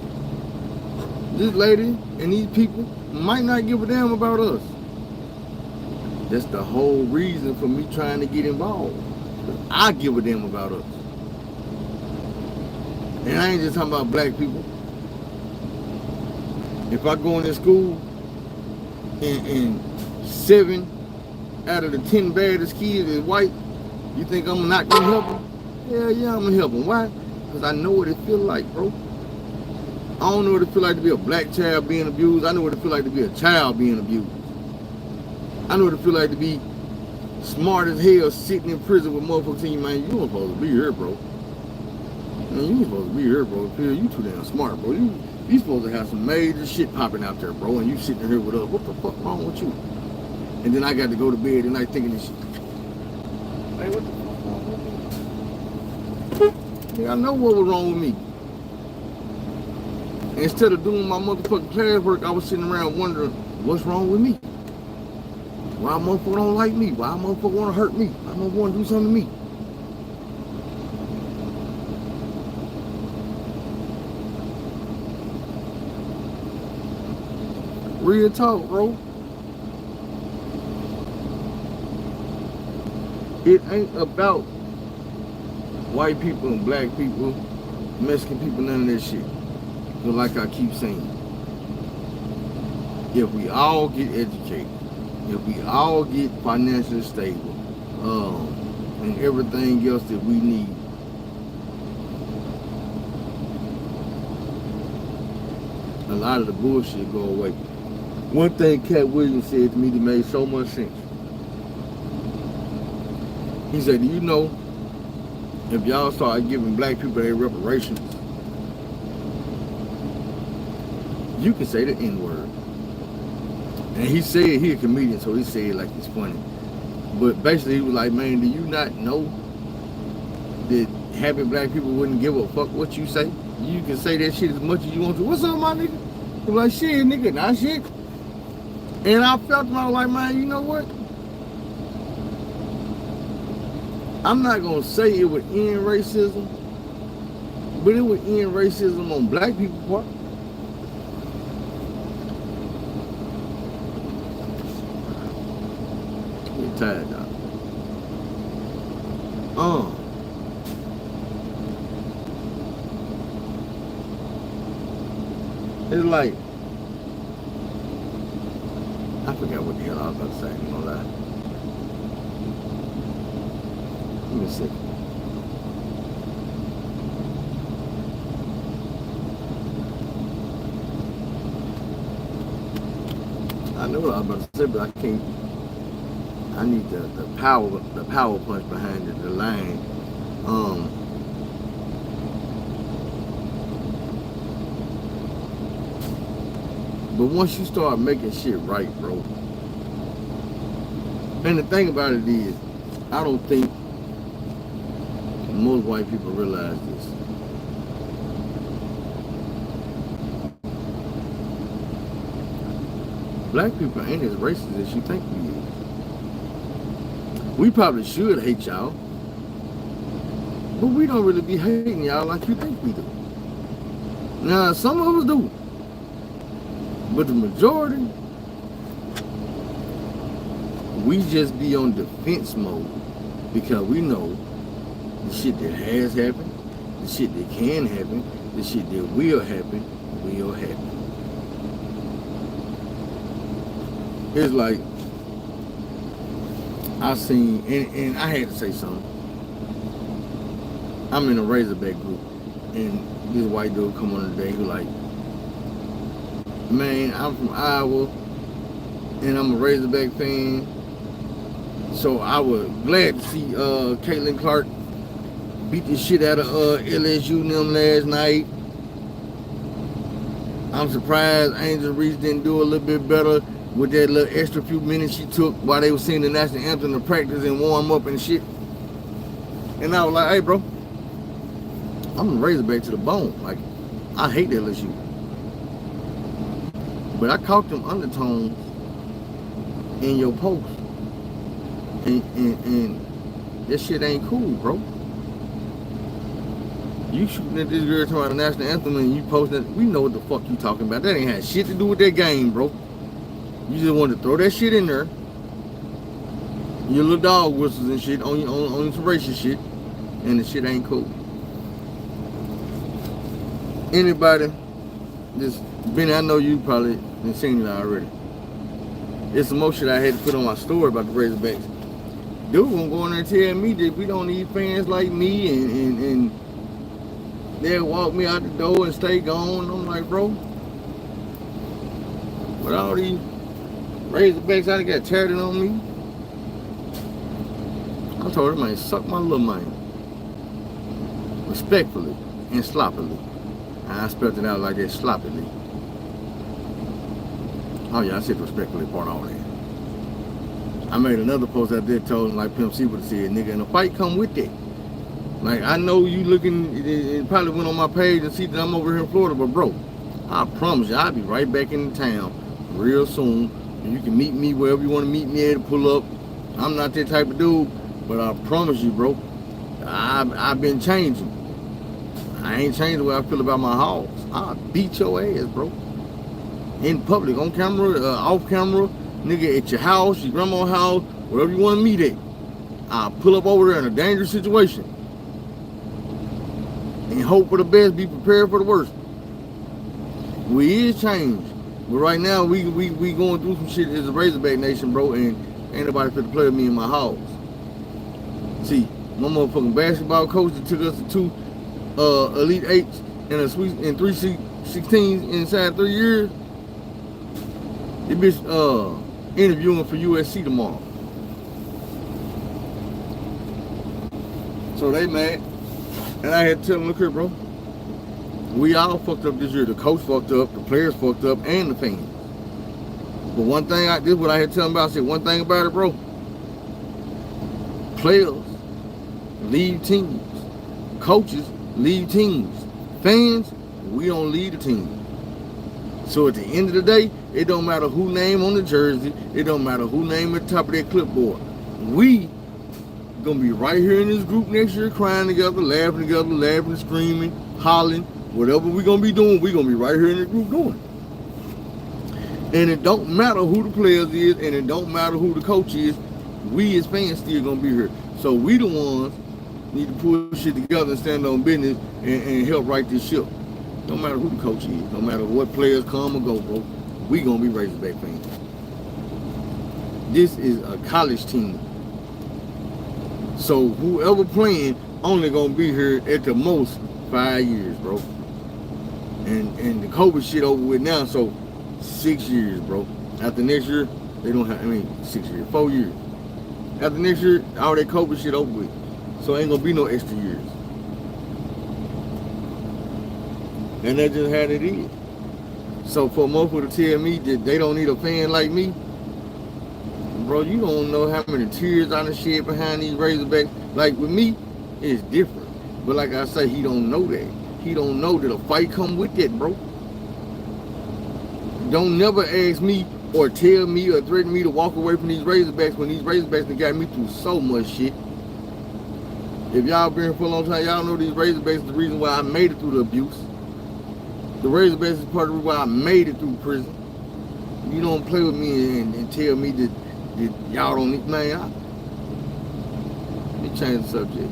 this lady and these people might not give a damn about us. That's the whole reason for me trying to get involved. I give a damn about us. And I ain't just talking about black people. If I go into school and 7 out of the 10 baddest kids is white, you think I'm not gonna help them? Yeah, I'm gonna help them. Why? Because I know what it feel like, bro. I don't know what it feel like to be a black child being abused. I know what it feel like to be a child being abused. I know what it feel like to be smart as hell sitting in prison with motherfuckers saying, man, you ain't supposed to be here, bro. Man, you ain't supposed to be here, bro. You too damn smart, bro. You supposed to have some major shit popping out there, bro, and you sitting here with us. What the fuck wrong with you? And then I got to go to bed and I thinking this shit. Hey, what the fuck wrong with me? I know what was wrong with me. Instead of doing my motherfucking classwork, I was sitting around wondering what's wrong with me. Why motherfucker don't like me? Why motherfucker want to hurt me? Why motherfucker want to do something to me? Real talk, bro. It ain't about white people and black people, Mexican people, none of that shit. But like I keep saying, if we all get educated, if we all get financially stable, and everything else that we need, a lot of the bullshit go away. One thing Cat Williams said to me that made so much sense. He said, do you know, if y'all start giving black people their reparations, you can say the N-word. And he said, he a comedian, so he said it like it's funny. But basically he was like, man, do you not know that happy black people wouldn't give a fuck what you say? You can say that shit as much as you want to. What's up, my nigga? He was like, shit, nigga, nah shit. And I felt him, I was like, man, you know what? I'm not gonna say it would end racism, but it would end racism on black people's part. I'm tired, dog. It's like, I forgot what the hell I was about to say, I'm gonna lie. Give me a second. I know what I was about to say, but I can't. I need the power punch behind it, the line. But once you start making shit right, bro. And the thing about it is, I don't think most white people realize this. Black people ain't as racist as you think we is. We probably should hate y'all, but we don't really be hating y'all like you think we do. Now, some of us do, but the majority, we just be on defense mode because we know the shit that has happened, the shit that can happen, the shit that will happen, will happen. It's like, I seen, and I had to say something. I'm in a Razorback group, and this white dude come on today who like, man, I'm from Iowa, and I'm a Razorback fan, So I was glad to see Caitlin Clark beat the shit out of LSU and them last night. I'm surprised Angel Reese didn't do a little bit better with that little extra few minutes she took while they were singing the national anthem to practice and warm up and shit. And I was like, hey, bro, I'm gonna Razorback to the bone. Like, I hate LSU. But I caught them undertones in your post. And that shit ain't cool, bro. You shooting at this girl talking about the national anthem and you posting it. We know what the fuck you talking about. That ain't had shit to do with that game, bro. You just wanted to throw that shit in there. Your little dog whistles and shit on some racist shit. And the shit ain't cool. Anybody just Benny, I know you probably been seen it already. There's some more shit I had to put on my story about the Razorbacks. Dude gonna go in there and tell me that we don't need fans like me and they'll walk me out the door and stay gone. I'm like, bro, with all these Razorbacks out there got tatted on me, I told him, man, suck my little man. Respectfully and sloppily. I spelled it out like that, sloppily. Oh yeah, I said respectfully part all that. I made another post out there told him like Pimp C would have said, nigga, and the fight come with that. Like, I know you looking, it probably went on my page and see that I'm over here in Florida, but bro, I promise you, I'll be right back in town real soon. And you can meet me wherever you want to meet me at to pull up. I'm not that type of dude, but I promise you, bro, I've been changing. I ain't changed the way I feel about my house. I'll beat your ass, bro. In public, on camera, off camera, nigga, at your house, your grandma's house, wherever you want to meet at. I'll pull up over there in a dangerous situation. And hope for the best, be prepared for the worst. We is changed. But right now, we going through some shit as a Razorback Nation, bro, and ain't nobody fit to play with me in my house. See, my motherfucking basketball coach that took us to 2 Elite 8s and 3 16s inside 3 years, this bitch interviewing for USC tomorrow. So they mad. And I had to tell them, look here, bro. We all fucked up this year. The coach fucked up, the players fucked up, and the fans. But one thing, this is what I had to tell them about. I said, one thing about it, bro. Players leave teams. Coaches leave teams. Fans, we don't lead the team. So at the end of the day, it don't matter who name on the jersey. It don't matter who name at the top of that clipboard. We gonna be right here in this group next year, crying together, laughing, screaming, hollering. Whatever we gonna be doing, we gonna be right here in this group doing it. And it don't matter who the players is, and it don't matter who the coach is. We as fans still gonna be here. So we the ones need to pull shit together and stand on business and help right this ship. No matter who the coach is, no matter what players come or go, bro, we gonna be Razorback fans. This is a college team. So whoever playing only gonna be here at the most 5 years, bro. And the COVID shit over with now, so 6 years, bro. After next year, they don't have, 6 years, 4 years. After next year, all that COVID shit over with. So ain't gonna be no extra years. And that's just how it is. So for most people to tell me that they don't need a fan like me, bro, you don't know how many tears I done shed behind these Razorbacks. Like with me, it's different. But like I say, he don't know that. He don't know that a fight come with that, bro. Don't never ask me or tell me or threaten me to walk away from these Razorbacks when these Razorbacks done got me through so much shit. If y'all been here for a long time, y'all know these Razorbacks is the reason why I made it through the abuse. The Razorbacks is part of the reason why I made it through prison. You don't play with me and tell me that y'all don't need, man. Let me change the subject.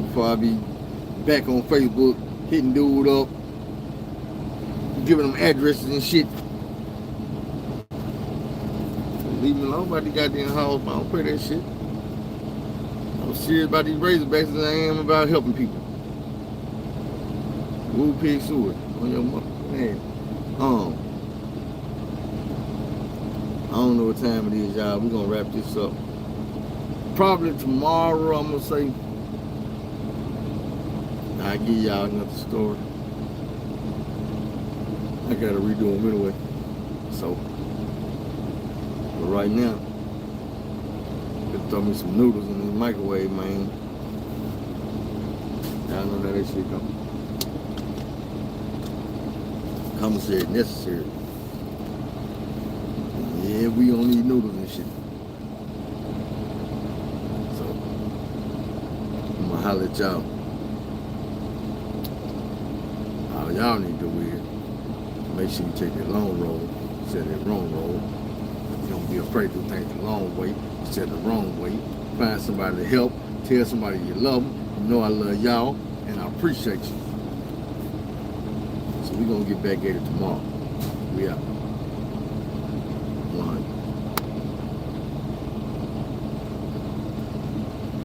Before I be back on Facebook, hitting dude up, giving them addresses and shit. Leave me alone about the goddamn house. I don't play that shit. I'm serious about these Razorbacks as I am about helping people. Woo pig suet on your mother. Man. don't know what time it is, y'all. We're gonna wrap this up. Probably tomorrow, I'm gonna say. I'll give y'all another story. I gotta redo them anyway. So, but right now, just throw me some noodles in the microwave, man. Y'all know how that shit go. Commissary necessary. Yeah, we don't need noodles and shit. So, I'm gonna holler at y'all. All y'all need to do is make sure you take that long road instead of that wrong road. Don't be afraid to take the long way instead of the wrong way. Find somebody to help. Tell somebody you love them. You know I love y'all and I appreciate you. So we're gonna get back at it tomorrow. We out. 100.